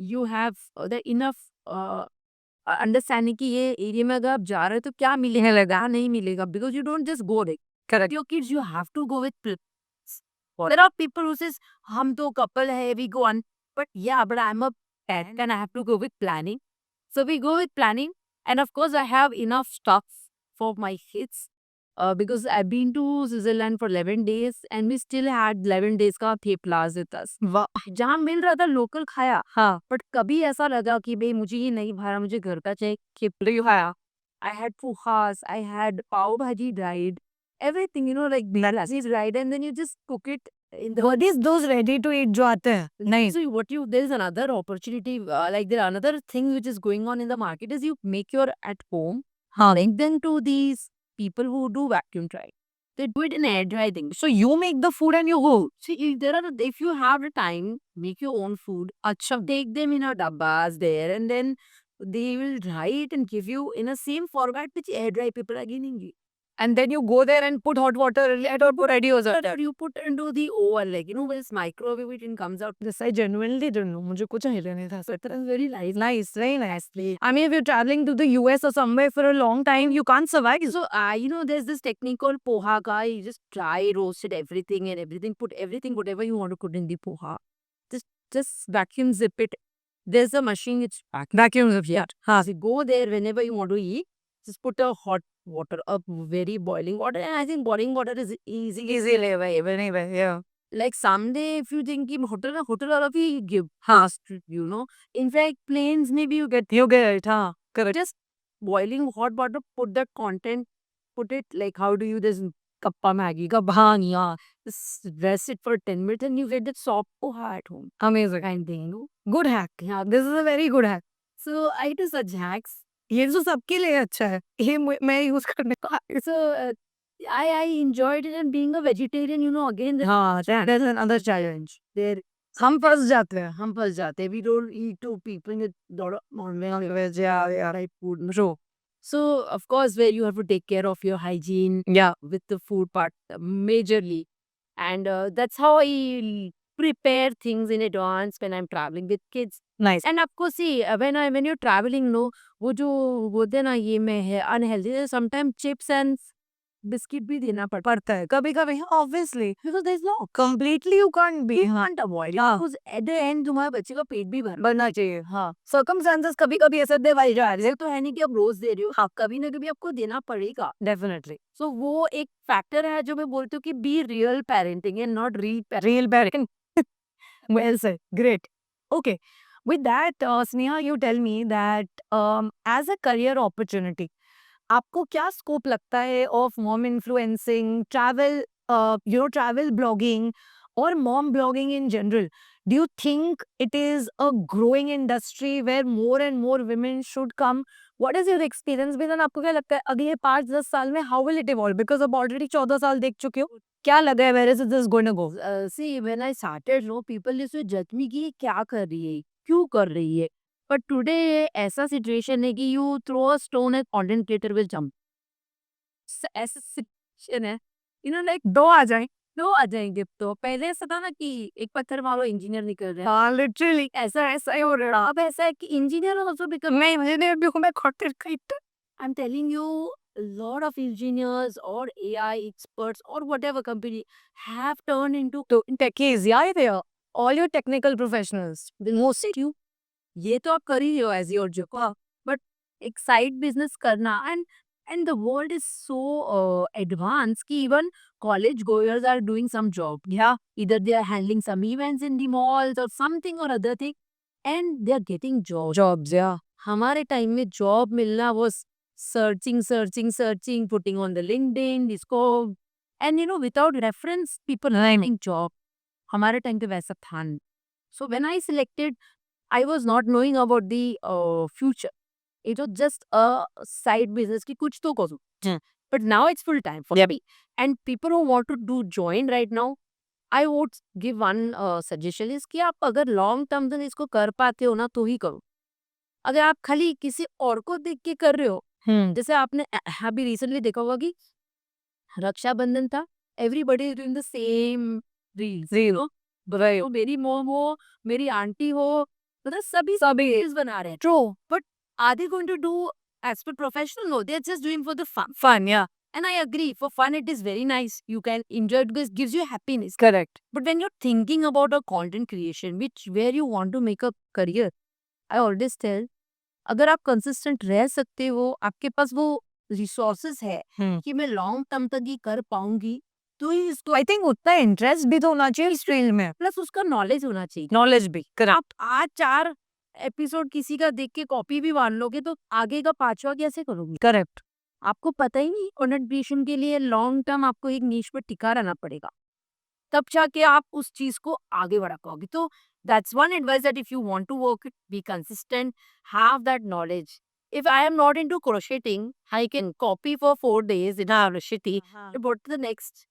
D: You have the enough understanding कि ये एरिया में अगर आप जा रहे हो तो क्या मिलेगा नहीं मिलेगा because you don't just go there.
C: Correct.
D: Your kids you have to go with there are people who says हम तो कपल है वी गो ऑन बट या but I am a parent and I have to go with planning. So we go with planning, and of course I have enough stuff for my kids because I've been to Switzerland for 11 days and we still had 11 days का theplas with us.
C: वाह.
D: जहाँ मिल रहा था local खाया
C: हाँ.
D: But कभी ऐसा लगा कि भाई मुझे ये नहीं भरा मुझे घर का चाहिए खिपड़ी खाया. I had pohas, I had pav bhaji dried, everything like lassi dried and then you just cook it in the
C: What is those ready to eat जो आते हैं? नहीं.
D: so there is another opportunity like there are another thing which is going on in the market is you make your at home
C: हाँ.
D: link them to these people who do vacuum dry. They do it in air dry thing.
C: So you make the food and you go.
D: So if you have the time, make your own food.
C: अच्छा.
D: Take them in a dabbas there and then they will dry it and give you in a same format which air dry people are giving you.
C: And then you go there and put hot water and or ready हो जाता है.
D: Or you put into the oven like when it's microwave it comes out.
C: This I genuinely don't know. मुझे कुछ idea नहीं था.
D: So it is very nice.
C: Nice, very nice. I mean, if you're traveling to the US or somewhere for a long time, you can't survive.
D: So, there's this technique called poha ka. You just dry roasted everything and everything. Put everything, whatever you want to put in the poha. Just vacuum zip it. There's a machine, it's
C: Vacuum of yeah.
D: हाँ. So go there whenever you want to eat. Just put a hot water, a very boiling water. And I think boiling water is easily
C: available anyway. Yeah.
D: like someday if you think कि hotel वाला भी give fast, In fact, planes maybe you get
C: it. हाँ. Correct.
D: just boiling hot water, put the content, put it like how do you this kappa Maggi,
C: Kabhan, yeah.
D: just rest it for 10 minutes and you get that soft poha at home.
C: Amazing.
D: Kind thing,
C: Good hack. Yeah, this is a very good hack.
D: So I do such hacks.
C: ये तो सबके लिए अच्छा है. ये मैं use करने का.
D: So I enjoyed it and being a vegetarian, again
C: हाँ, that's another challenge.
D: there
C: हम फंस जाते हैं.
D: हम फंस जाते हैं. We don't eat two people with lot of non-veg
C: Yeah.
D: type food.
C: True.
D: So of course where you have to take care of your hygiene
C: Yeah.
D: with the food part majorly. And that's how I prepare things in advance when I'm traveling with kids.
C: Nice.
D: And of course, see, when you're traveling, वो जो बोलते हैं ना ये में है unhealthy. Sometimes chips and biscuit भी देना
C: पड़ता है कभी कभी obviously
D: because there is no
C: completely you can't be
D: you can't avoid it.
C: हाँ
D: Because at the end तुम्हारे बच्चे का पेट भी भरना
C: बनना चाहिए हाँ circumstances कभी कभी ऐसे दे भाई जा रहे
D: है। तो है नहीं कि आप रोज दे रहे हो, हाँ कभी ना कभी आपको देना पड़ेगा।
C: डेफिनेटली
D: सो वो एक फैक्टर है जो मैं बोलती हूँ कि be real parenting and not
C: real parent well said great okay with that Sneha you tell me that as a career opportunity आपको क्या स्कोप लगता है of mom influencing travel travel blogging और mom blogging in general do you think it is a growing industry where more and more women should come what is your experience बिजन आपको क्या लगता है अगले 5-10 साल में how will it evolve because अब ऑलरेडी 14 साल देख चुके हो क्या लगा है where is this going to go
D: see when I started no people used to जज मी कि ये क्या कर रही है, क्यों कर रही है। बट टुडे ऐसा सिचुएशन है कि you throw a stone at content creator will jump. ऐसा सिचुएशन है, लाइक
C: दो आ जाए
D: दो आ जाएंगे। तो पहले ऐसा था ना कि एक पत्थर मारो इंजीनियर निकल रहा है,
C: हाँ लिटरली
D: ऐसा ही हो रहा है। अब ऐसा है कि इंजीनियर ऑल्सो बिकम,
C: नहीं मुझे भी मैं खोटे खरीदता
D: I am telling you, lot of engineers or AI experts or whatever company have turned into
C: तो techies yeah they are all your technical professionals
D: the most you, ये तो आप कर ही रहे हो एज योर जॉब, बट एक side business करना and the world is so advance कि even college goers are doing some job,
C: yeah
D: either they are handling some events in the malls or something or other thing and they are getting jobs.
C: jobs yeah
D: हमारे time में job मिलना was searching, putting on the LinkedIn, इसको, and without reference people learning job. हमारे time पे वैसा था नहीं. So when I selected, I was not knowing about the future. It was just a side business कि कुछ तो करो. But now it's full time for me. And people who want to do join right now, I would give one suggestion is कि आप अगर long term तक इसको कर पाते हो ना तो ही करो. अगर आप खाली किसी और को देख के कर रहे हो, जैसे आपने अभी रिसेंटली देखा होगा कि रक्षाबंधन था, everybody is doing the same reels, तो मेरी मॉम हो, मेरी आंटी हो, मतलब सभी रील्स बना रहे हैं।
C: true
D: but are they going to do as per professional? No, they are just doing for the fun.
C: fun yeah
D: And I agree, for fun it is very nice. You can enjoy it because it gives you happiness.
C: correct
D: But when you're thinking about a content creation, where you want to make a career, I always tell, अगर आप consistent रह सकते हो, आपके पास वो resources है कि मैं लॉन्ग टर्म तक ही कर पाऊंगी, तो ही इसको,
C: आई थिंक उतना इंटरेस्ट भी तो होना चाहिए इस फील्ड में
D: प्लस उसका नॉलेज होना चाहिए।
C: नॉलेज भी
D: आप आज 4 एपिसोड किसी का देख के कॉपी भी मान लोगे तो आगे का 5वां कैसे करोगे?
C: करेक्ट
D: आपको पता ही नहीं। कंटेंट क्रिएशन के लिए लॉन्ग टर्म आपको एक नीश पे टिका रहना पड़ेगा, तब जाके आप उस चीज को आगे बढ़ा पाओगे। तो that's one advice, that if you want to work it, be consistent, have that knowledge. If I am not into crocheting, I can copy for 4 days in a crochet, but the next,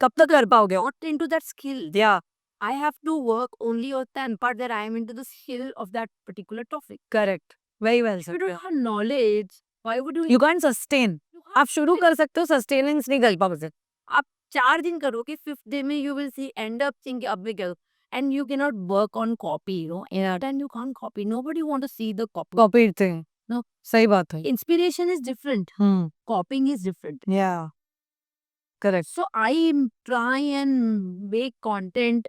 C: कब तक कर पाओगे
D: not into that skill.
C: yeah
D: I have to work only on the part that I am into the skill of that particular topic.
C: correct very well
D: If you
C: said
D: don't have knowledge, why would you?
C: you can't sustain आप शुरू कर सकते हो sustenance नहीं कर पाओगे
D: आप 4 दिन करोगे, 5th डे में you will see end up thinking अब मैं क्या, and you cannot work on copy,
C: yeah
D: then you can't copy. Nobody want to see the copy.
C: Copy thing
D: No.
C: सही बात है
D: Inspiration is different. Copying is different.
C: yeah correct
D: So I try and make content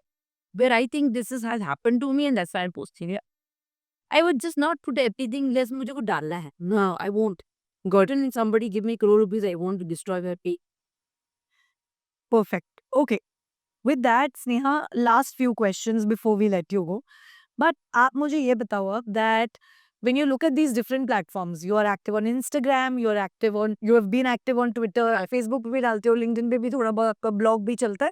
D: where I think this has happened to me and that's why I'm posting it. I would just not put everything less मुझे को डालना है. No, I won't. Gotten somebody give me crore rupees, I want to destroy their pay.
C: perfect okay with that Sneha last few questions before we let you go but आप मुझे ये बताओ अब that when you look at these different platforms you are active on Instagram you have been active on Twitter Facebook पे भी डालते हो LinkedIn पे भी थोड़ा बहुत आपका blog भी चलता है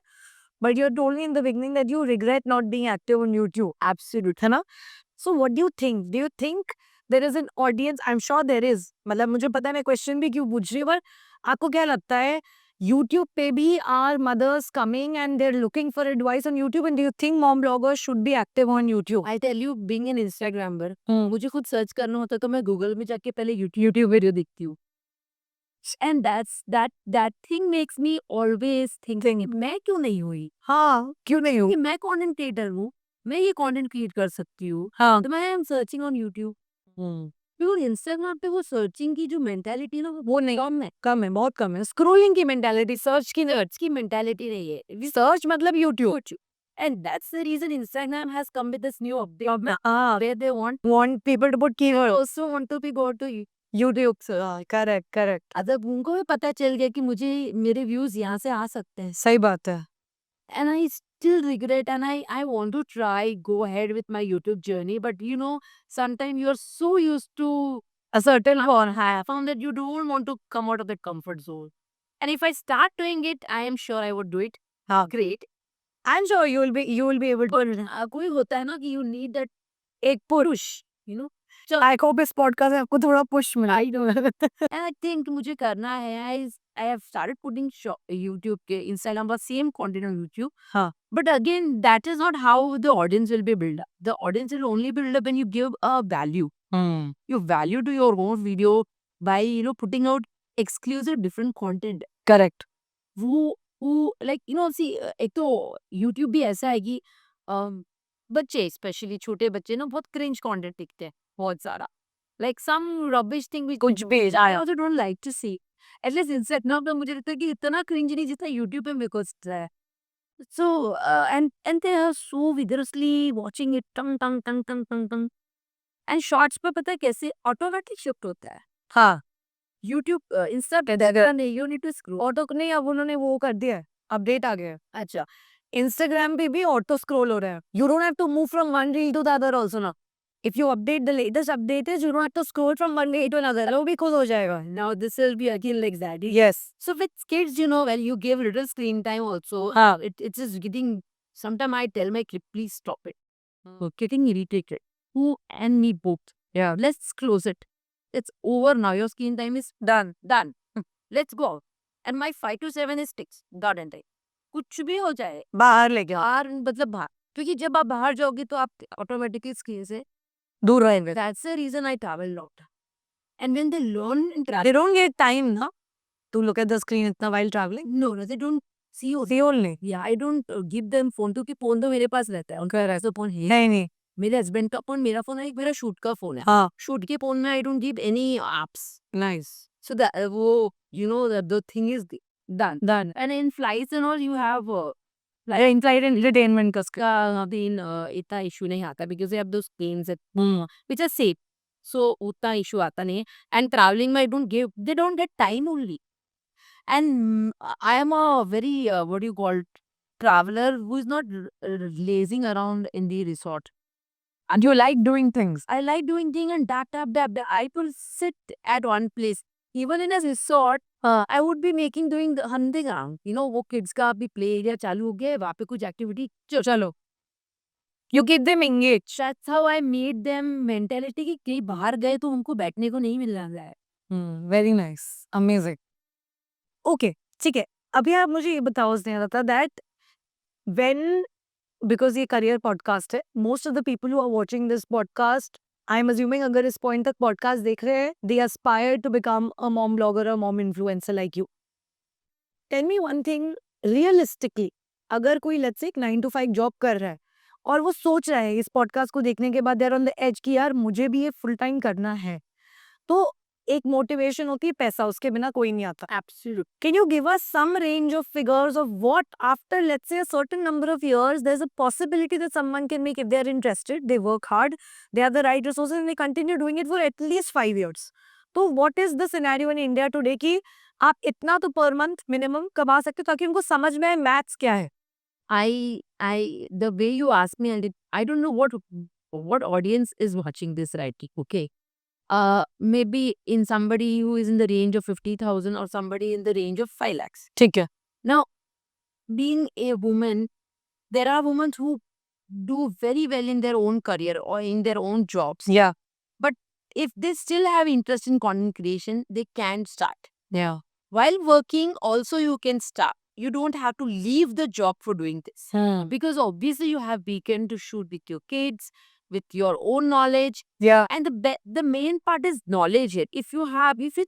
C: but you told me in the beginning that you regret not being active on YouTube
D: Absolute.
C: है ना so what do you think there is an audience I'm sure there is मतलब मुझे पता है मैं question भी क्यों पूछ रही हूँ पर आपको क्या लगता है YouTube पे भी are mothers coming and they're looking for advice on YouTube and do you think mom bloggers should be active on YouTube
D: I tell you, being an Instagrammer, मुझे खुद सर्च करना होता है तो मैं गूगल में जाके पहले YouTube वीडियो देखती हूँ, and that thing makes me always think मैं क्यों नहीं हुई?
C: हाँ क्यों नहीं
D: कि
C: हूँ
D: मैं कंटेंट क्रिएटर हूँ, मैं ये कंटेंट क्रिएट कर सकती हूँ,
C: हाँ
D: तो मैं एम सर्चिंग ऑन YouTube क्योंकि इंस्टाग्राम पे वो सर्चिंग की जो मेंटालिटी ना वो नहीं
C: कम है, बहुत कम है। स्क्रोलिंग की मेंटालिटी, सर्च
D: की मेंटालिटी नहीं है।
C: सर्च मतलब YouTube.
D: And that's the reason Instagram has come with this new update where they
C: Want people to put keywords.
D: also want to be go to
C: YouTube से, correct correct,
D: अगर उनको भी पता चल गया कि मुझे मेरे व्यूज यहाँ से आ सकते हैं,
C: सही बात है।
D: and I still regret and I want to try go ahead with my YouTube journey, but you know sometimes you're so used to
C: A certain one,
D: I found that you don't want to come out of that comfort zone. And if I start doing it, I am sure I would do it
C: हाँ,
D: great.
C: I'm sure you will be able to.
D: और कोई होता है ना कि you need that
C: एक पुरुष,
D: you know.
C: I hope इस पॉडकास्ट से आपको थोड़ा पुश मिला।
D: I know. And I think मुझे करना है. I have started putting YouTube के Instagram पर same content on YouTube.
C: हाँ,
D: But again, that is not how the audience will be built up. The audience will only build up when you give a value. You value to your own video by putting out exclusive different content.
C: Correct.
D: वो like see एक तो YouTube भी ऐसा है कि बच्चे specially छोटे बच्चे ना बहुत क्रिंज कंटेंट दिखते हैं बहुत सारा like some rubbish thing which
C: कुछ भी
D: I also don't like to see. At least Instagram पे मुझे लगता है कि इतना क्रिंज नहीं जितना YouTube पे मेरे को दिखता है. So and they are so vigorously watching it tang tang tang tang tang tang. And shorts पे पता है कैसे ऑटोमेटिक शिफ्ट होता है.
C: हाँ,
D: YouTube Insta पे नहीं, you need to scroll.
C: Auto नहीं, अब उन्होंने वो कर दिया है, अपडेट आ गया है।
D: अच्छा.
C: इंस्टाग्राम पे भी ऑटो स्क्रॉल हो रहा है। You don't have to move from one reel to the other also now. If you update the latest update is you don't have to scroll from one reel to another. वो भी खुद हो जाएगा।
D: Now this will be again like that.
C: Yes.
D: So with kids, when you give little screen time also,
C: हाँ,
D: it's just getting. Sometimes I tell my kid, please stop it. We're getting irritated. Who and me both.
C: yeah,
D: Let's close it. It's over now. Your screen time is
C: done.
D: done. Let's go out. And my 5 to 7 is sticks. God and I. कुछ भी हो जाए
C: बाहर लेके आओ,
D: बाहर मतलब बाहर क्योंकि जब आप बाहर जाओगे तो आप ऑटोमेटिकली स्क्रीन से
C: दूर रहेंगे।
D: that's the reason I travel lot. And when they learn in travel,
C: They don't get time ना to look at the screen इतना while traveling.
D: no, they don't see you.
C: See only.
D: Yeah, I don't give them phone क्योंकि phone तो मेरे पास रहता है उनका ऐसा phone है
C: नहीं नहीं,
D: मेरे हस्बैंड का फोन मेरा फोन है एक मेरा शूट का फोन है
C: हाँ,
D: शूट के फोन में I don't give any apps
C: nice.
D: so that वो the thing is done
C: Done.
D: and in flights and all you have
C: Inside entertainment का screen.
D: again इतना इशू नहीं आता because you have those planes that which are safe so उतना issue आता नहीं है and traveling में I don't give they don't get time only and I am a very what do you call traveler who is not lazing around in the resort.
C: And you like doing things.
D: I like doing things and dab. I will sit at one place. Even in a resort, I would be doing the hunting around. वो kids का भी play area चालू हो गया है, वहाँ पे कुछ activity
C: चलो, you keep them engaged.
D: That's how I made them mentality कि कहीं बाहर गए तो उनको बैठने को नहीं मिल रहा है.
C: Very nice, amazing. Okay, ठीक है। अभी आप मुझे ये बताओ स्नेहलता that when because ये career podcast है, most of the people who are watching this podcast, I'm assuming अगर इस point तक podcast देख रहे हैं, they aspire to become a mom blogger or mom influencer like you. Tell me one thing, realistically, अगर कोई let's say 9 to 5 job कर रहा है और वो सोच रहा है इस podcast को देखने के बाद they're on the edge कि यार मुझे भी ये full time करना है, तो एक motivation होती है पैसा, उसके बिना कोई नहीं आता.
D: Absolutely.
C: Can you give us some range of figures of what after let's say a certain number of years there's a possibility that someone can make if they're interested, they work hard, they have the right resources and they continue doing it for at least 5 years. तो what is the scenario in India today कि आप इतना तो per month minimum कमा सकते हो ताकि उनको समझ में आए maths क्या है?
D: I the way you ask me and I don't know what audience is watching this right now, okay. Maybe in somebody who is in the range of 50,000 or somebody in the range of 5 lakhs.
C: ठीक है.
D: Now, being a woman, there are women who do very well in their own career or in their own jobs.
C: Yeah.
D: But if they still have interest in content creation, they can start.
C: Yeah.
D: While working, also you can start. You don't have to leave the job for doing this. Because obviously you have weekend to shoot with your kids, with your own knowledge.
C: Yeah.
D: And the main part is knowledge here. If you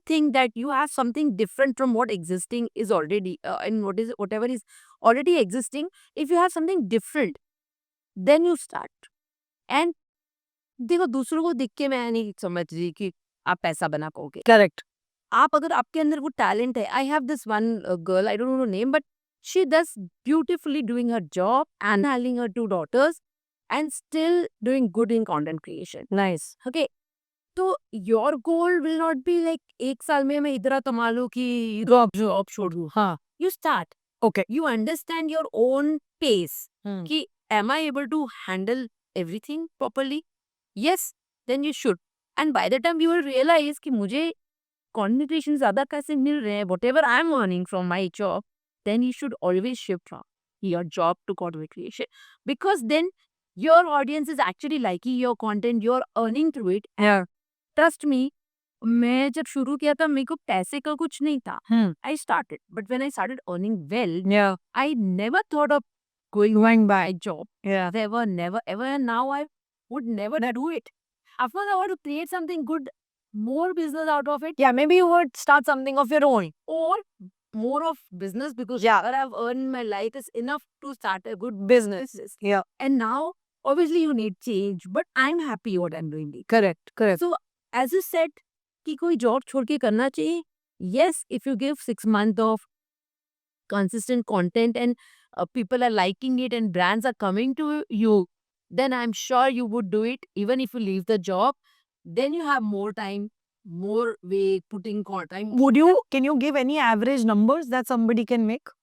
D: think that you have something different from what existing is already and whatever is already existing, if you have something different, then you start. And देखो दूसरों को देख के मैं नहीं समझ रही कि आप पैसा बना पाओगे.
C: करेक्ट.
D: आप अगर आपके अंदर वो टैलेंट है, I have this one girl, I don't know name, but she does beautifully doing her job and handling her 2 daughters and still doing good in content creation.
C: Nice.
D: Okay. तो your goal will not be like 1 साल में मैं इतना कमा लूं कि job छोड़ दूं.
C: हाँ.
D: You start.
C: Okay.
D: You understand your own pace.
C: Hmm.
D: कि am I able to handle everything properly? Yes, then you should. And by the time you will realize कि मुझे communication ज़्यादा कैसे मिल रहे हैं, whatever I am earning from my job, then you should always shift from your job to content creation. Because then your audience is actually liking your content, you're earning through it.
C: Yeah.
D: Trust me, मैं जब शुरू किया था मेरे को पैसे का कुछ नहीं था. I started, but when I started earning well,
C: Yeah.
D: I never thought of
C: Going back.
D: my job.
C: Yeah.
D: Never, ever. And now I would never do it. Of course, I want to create something good, more business out of it,
C: Yeah, maybe you would start something of your own.
D: or more of business because
C: Yeah.
D: what I've earned in my life is enough to start a good
C: Business. Yeah.
D: And now, obviously, you need change, but I'm happy what I'm doing.
C: Correct. Correct.
D: So, as you said, कि कोई job छोड़ के करना चाहिए. Yes, if you give 6 months of consistent content and people are liking it and brands are coming to you, then I'm sure you would do it even if you leave the job. Then you have more time, more way putting time.
C: Can you give any average numbers that somebody can make?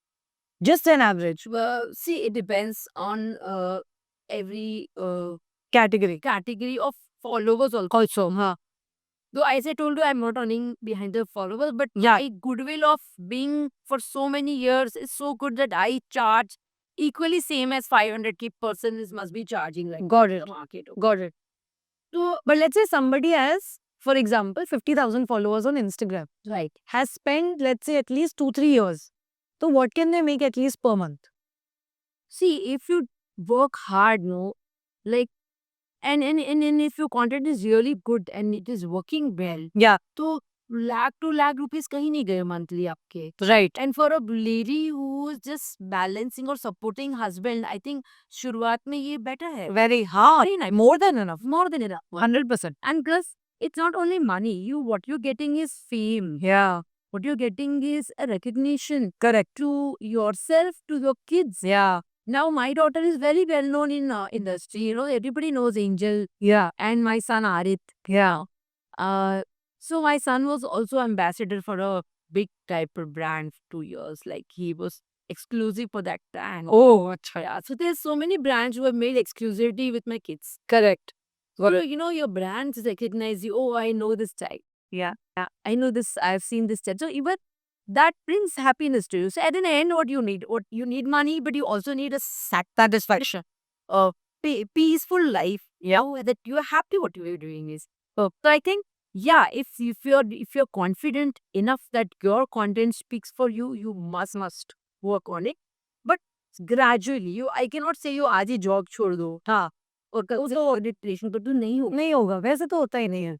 C: Just an average
D: See, it depends on every
C: category.
D: category of followers also.
C: Huh.
D: Though as I told you, I'm not running behind the followers, but
C: Yeah.
D: my goodwill of being for so many years is so good that I charge equally same as 500k person must be charging like
C: Got
D: in
C: it.
D: the market.
C: Got it.
D: So,
C: But let's say somebody has, for example, 50,000 followers on Instagram,
D: right.
C: has spent, let's say, at least 2-3 years. So what can they make at least per month?
D: See, if you work hard, no, like, and if your content is really good and it is working well,
C: Yeah.
D: तो lakh to lakh rupees कहीं नहीं गए monthly आपके.
C: Right.
D: And for a lady who is just balancing or supporting husband, I think शुरुआत में ये better है.
C: Very hard.
D: Very nice.
C: More than enough.
D: More than enough.
C: 100%.
D: And plus, it's not only money. What you're getting is fame.
C: Yeah.
D: What you're getting is a recognition
C: Correct.
D: to yourself, to your kids.
C: Yeah.
D: Now, my daughter is very well known in industry. You know, everybody knows Angel
C: Yeah.
D: and my son Arit.
C: Yeah.
D: So my son was also ambassador for a big diaper brand for 2 years. Like he was exclusive for that brand.
C: Oh, achha.
D: Yeah. So there's so many brands who have made exclusivity with my kids.
C: Correct.
D: So, you know, your brands recognize you. Oh, I know this type.
C: Yeah.
D: Yeah, I know this. I've seen this type. So even that brings happiness to you. So at the end, what you need money, but you also need a
C: Satisfaction.
D: peaceful life.
C: Yeah.
D: That you are happy what you are doing is. So I think, yeah, if you're confident enough that your content speaks for you, you must work on it. But gradually, I cannot say you आज ही job छोड़ दो.
C: हाँ.
D: और कल से registration पर तो नहीं होगा.
C: नहीं होगा. वैसे तो होता ही नहीं है.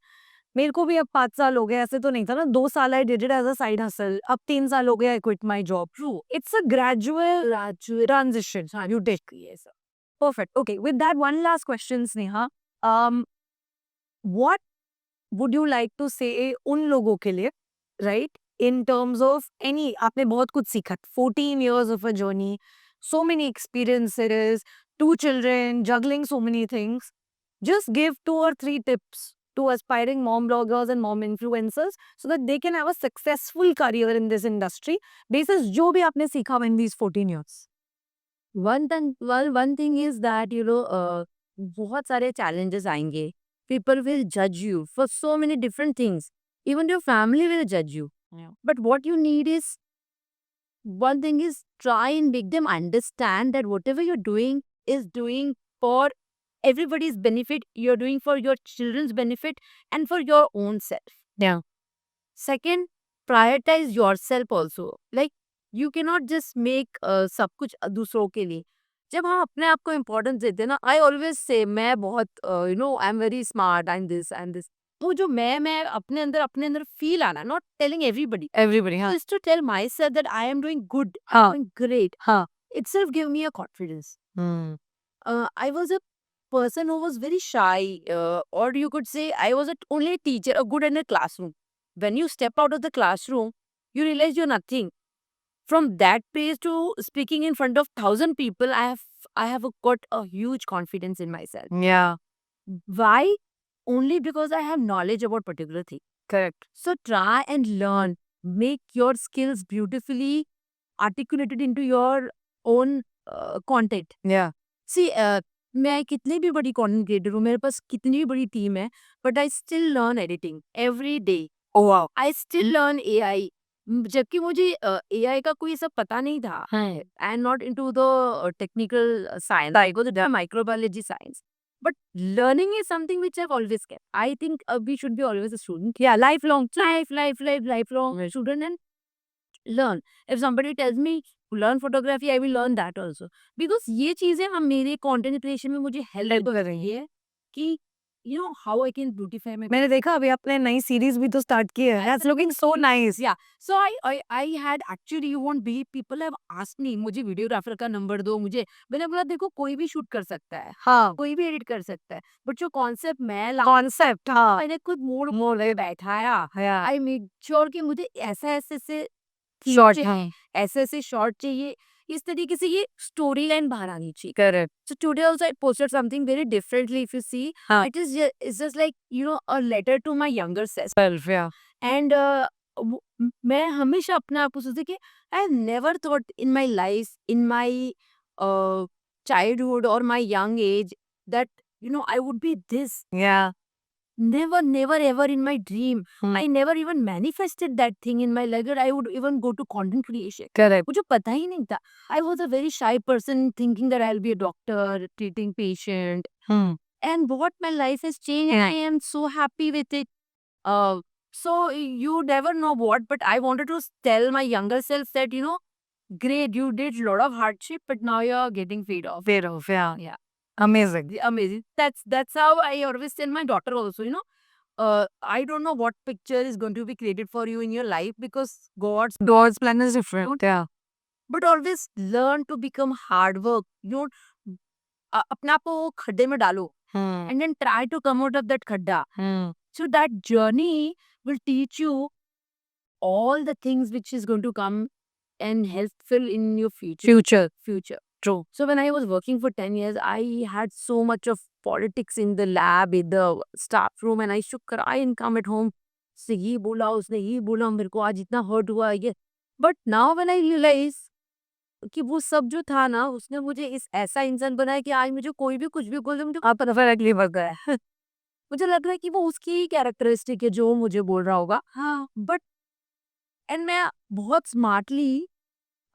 C: मेरे को भी अब 5 साल हो गए. ऐसे तो नहीं था ना. 2 साल I did it as a side hustle. अब 3 साल हो गए I quit my job.
D: True.
C: It's a gradual transition. You take.
D: Yes.
C: Perfect. Okay. With that, one last question, Sneha. What would you like to say उन लोगों के लिए, right? In terms of any, आपने बहुत कुछ सीखा. 14 years of a journey, so many experiences, 2 children, juggling so many things. Just give 2 or 3 tips to aspiring mom bloggers and mom influencers so that they can have a successful career in this industry basis जो भी आपने सीखा in these 14 years.
D: One thing is that, you know, बहुत सारे challenges आएंगे. People will judge you for so many different things. Even your family will judge you.
C: Yeah.
D: But what you need is, one thing is try and make them understand that whatever you're doing is doing for everybody's benefit. You're doing for your children's benefit and for your own self.
C: Yeah.
D: Second, prioritize yourself also. Like, you cannot just make सब कुछ दूसरों के लिए. जब हम अपने आप को इम्पोर्टेंस देते हैं ना, आई ऑलवेज से मैं बहुत you know I am very smart and this वो जो मैं अपने अंदर फील आना, नॉट टेलिंग एवरीबडी,
C: Everybody. हाँ.
D: just to tell myself that I am doing good,
C: हाँ.
D: doing great,
C: हाँ.
D: itself give me a confidence.
C: Hmm.
D: I was a person who was very shy, or you could say I was only a teacher, a good in a classroom. When you step out of the classroom, you realize you're nothing. From that place to speaking in front of 1,000 people, I have got a huge confidence in myself.
C: Yeah.
D: Why? Only because I have knowledge about particular thing.
C: Correct.
D: So try and learn. Make your skills beautifully articulated into your own content.
C: Yeah.
D: See, मैं कितनी भी बड़ी content creator हूँ, मेरे पास कितनी भी बड़ी team है, but I still learn editing every day.
C: Oh wow.
D: I still learn AI. जबकि मुझे AI का कोई सब पता नहीं था.
C: Hmm.
D: I am not into the technical science. I go to the microbiology science. But learning is something which I've always kept. I think we should be always a student. Yeah, lifelong student and learn. If somebody tells me to learn photography, I will learn that also. Because ये चीजें हम मेरे content creation में मुझे help कर रही है कि you know how I can beautify my.
C: मैंने देखा अभी आपने नई सीरीज भी तो स्टार्ट की है. That's looking so nice.
D: Yeah. So I had actually, you won't be, people have asked me, मुझे वीडियोग्राफर का नंबर दो मुझे. मैंने बोला देखो कोई भी शूट कर सकता है,
C: हाँ.
D: कोई भी एडिट कर सकता है, बट जो कॉन्सेप्ट मैं
C: कॉन्सेप्ट. हाँ.
D: मैंने खुद मोड़ ले बैठाया.
C: Yeah.
D: आई मेक श्योर कि मुझे ऐसा ऐसे
C: Short.
D: ऐसे शॉर्ट चाहिए, इस तरीके से ये स्टोरी लाइन बाहर आनी चाहिए.
C: Correct.
D: So today also I posted something very differently. If you see,
C: हाँ.
D: it's just like you know a letter to my younger self.
C: Self. Yeah.
D: And मैं हमेशा अपने आप को सोचती कि I have never thought in my life, in my childhood or my young age that you know I would be this.
C: Yeah.
D: Never ever in my dream. I never even manifested that thing in my life that I would even go to content creation.
C: Correct.
D: मुझे पता ही नहीं था. I was a very shy person thinking that I'll be a doctor, treating patient.
C: Hmm.
D: And what my life has changed, and I am so happy with it. So you never know what, but I wanted to tell my younger self that, you know, great, you did a lot of hardship, but now you're getting paid off.
C: Paid off. Yeah.
D: Yeah.
C: Amazing.
D: Amazing. That's how I always tell my daughter also, you know. I don't know what picture is going to be created for you in your life because God's
C: plan is different. Yeah.
D: but always learn to become hard work. You don't अपने आप को खड्डे में डालो
C: Hmm.
D: and then try to come out of that khadda.
C: Hmm.
D: So that journey will teach you all the things which is going to come and helpful in your future.
C: True.
D: So when I was working for 10 years, I had so much of politics in the lab, in the staff room, and I used to cry and come at home. से ये बोला उसने ये बोला मेरे को आज इतना हर्ट हुआ ये. But now when I realize कि वो सब जो था ना उसने मुझे इस ऐसा इंसान बनाया कि आज मुझे कोई भी कुछ भी बोल दे मुझे
C: आप परफेक्टली वर्क है.
D: मुझे लग रहा है कि वो उसकी कैरेक्टरिस्टिक है जो मुझे बोल रहा होगा.
C: हाँ.
D: बट एंड मैं बहुत स्मार्टली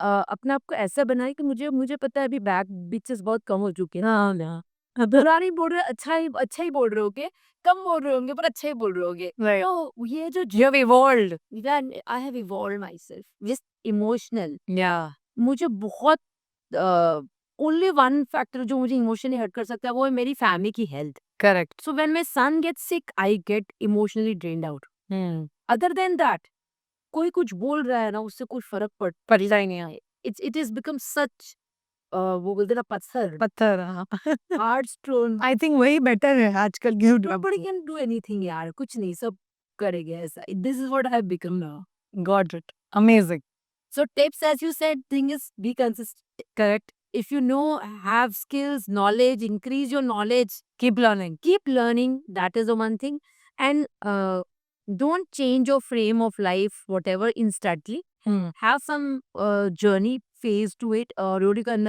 D: अपने आप को ऐसा बनाया कि मुझे पता है अभी बैक बिचेस बहुत कम हो चुके हैं.
C: हाँ. Yeah.
D: बुरा नहीं बोल रहे, अच्छा ही बोल रहे होगे, कम बोल रहे होंगे पर अच्छा ही बोल रहे होगे.
C: Right.
D: तो ये जो
C: You have evolved.
D: I have evolve my self just emotional.
C: Yeah.
D: मुझे बहुत ओनली वन फैक्टर जो मुझे इमोशनली हर्ट कर सकता है वो है मेरी फैमिली की health.
C: Correct.
D: So when my son gets sick I get emotionally drained out.
C: Hmm.
D: Other than that कोई कुछ बोल रहा है ना उससे कुछ फर्क
C: पड़ता ही नहीं है.
D: इट इज बिकम सच वो बोलते ना पत्थर
C: पत्थर. हाँ.
D: Hard stone.
C: I think वही बेटर है आजकल.
D: Nobody can do anything यार, कुछ नहीं, सब करेंगे ऐसा. This is what I have become now.
C: Got it. Amazing.
D: So tips, as you said, thing is be consistent.
C: Correct.
D: If you know, have skills, knowledge, increase your knowledge.
C: Keep learning.
D: Keep learning. That is the one thing. And don't change your frame of life, whatever, instantly.
C: Hmm.
D: Have some journey phase to it, or you can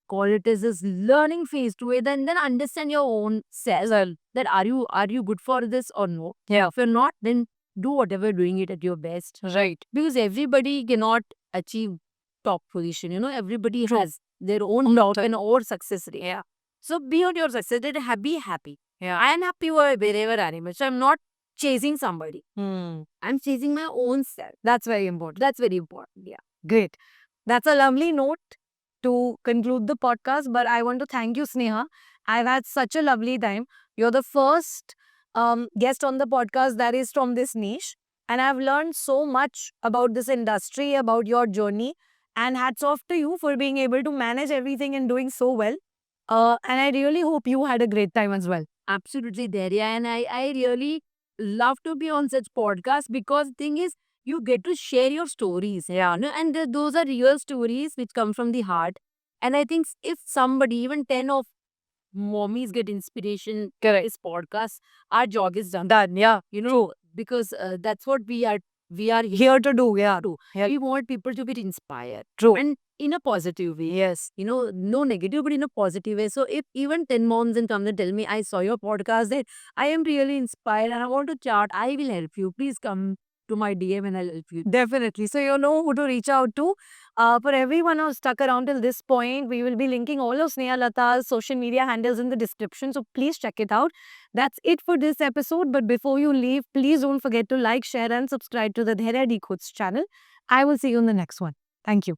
D: call it as this learning phase to it, and then understand your own self. That are you good for this or no?
C: Yeah.
D: If you're not, then do whatever, doing it at your best.
C: Right.
D: Because everybody cannot achieve top position. You know, everybody
C: True.
D: has their own mountain or success rate.
C: Yeah.
D: So beyond your success, be happy.
C: Yeah.
D: I am happy wherever I am. So I'm not chasing somebody.
C: Hmm.
D: I'm chasing my own self.
C: That's very important.
D: That's very important. Yeah.
C: Great. That's a lovely note to conclude the podcast. But I want to thank you, Sneha. I've had such a lovely time. You're the first guest on the podcast that is from this niche. And I've learned so much about this industry, about your journey. And hats off to you for being able to manage everything and doing so well. And I really hope you had a great time as well.
D: Absolutely, Daria. And I really love to be on such podcasts because thing is, you get to share your stories. Yeah. No? And those are real stories which come from the heart. And I think if somebody, even 10 of mommies get inspiration
C: Correct.
D: this podcast, our job is done.
C: Done. Yeah.
D: Because that's what we are
C: Here to do. Yeah.
D: to.
C: Yeah.
D: We want people to get inspired.
C: True.
D: And in a positive way.
C: Yes.
D: No negative, but in a positive way. So if even 10 moms and come and tell me, I saw your podcast, that I am really inspired and I want to chat, I will help you. Please come to my DM and I'll help you.
C: Definitely. So you know who to reach out to. For everyone who's stuck around till this point, we will be linking all of Sneha Lata's social media handles in the description. So please check it out. That's it for this episode. But before you leave, please don't forget to like, share, and subscribe to the Dherya Decodes channel. I will see you in the next one. Thank you.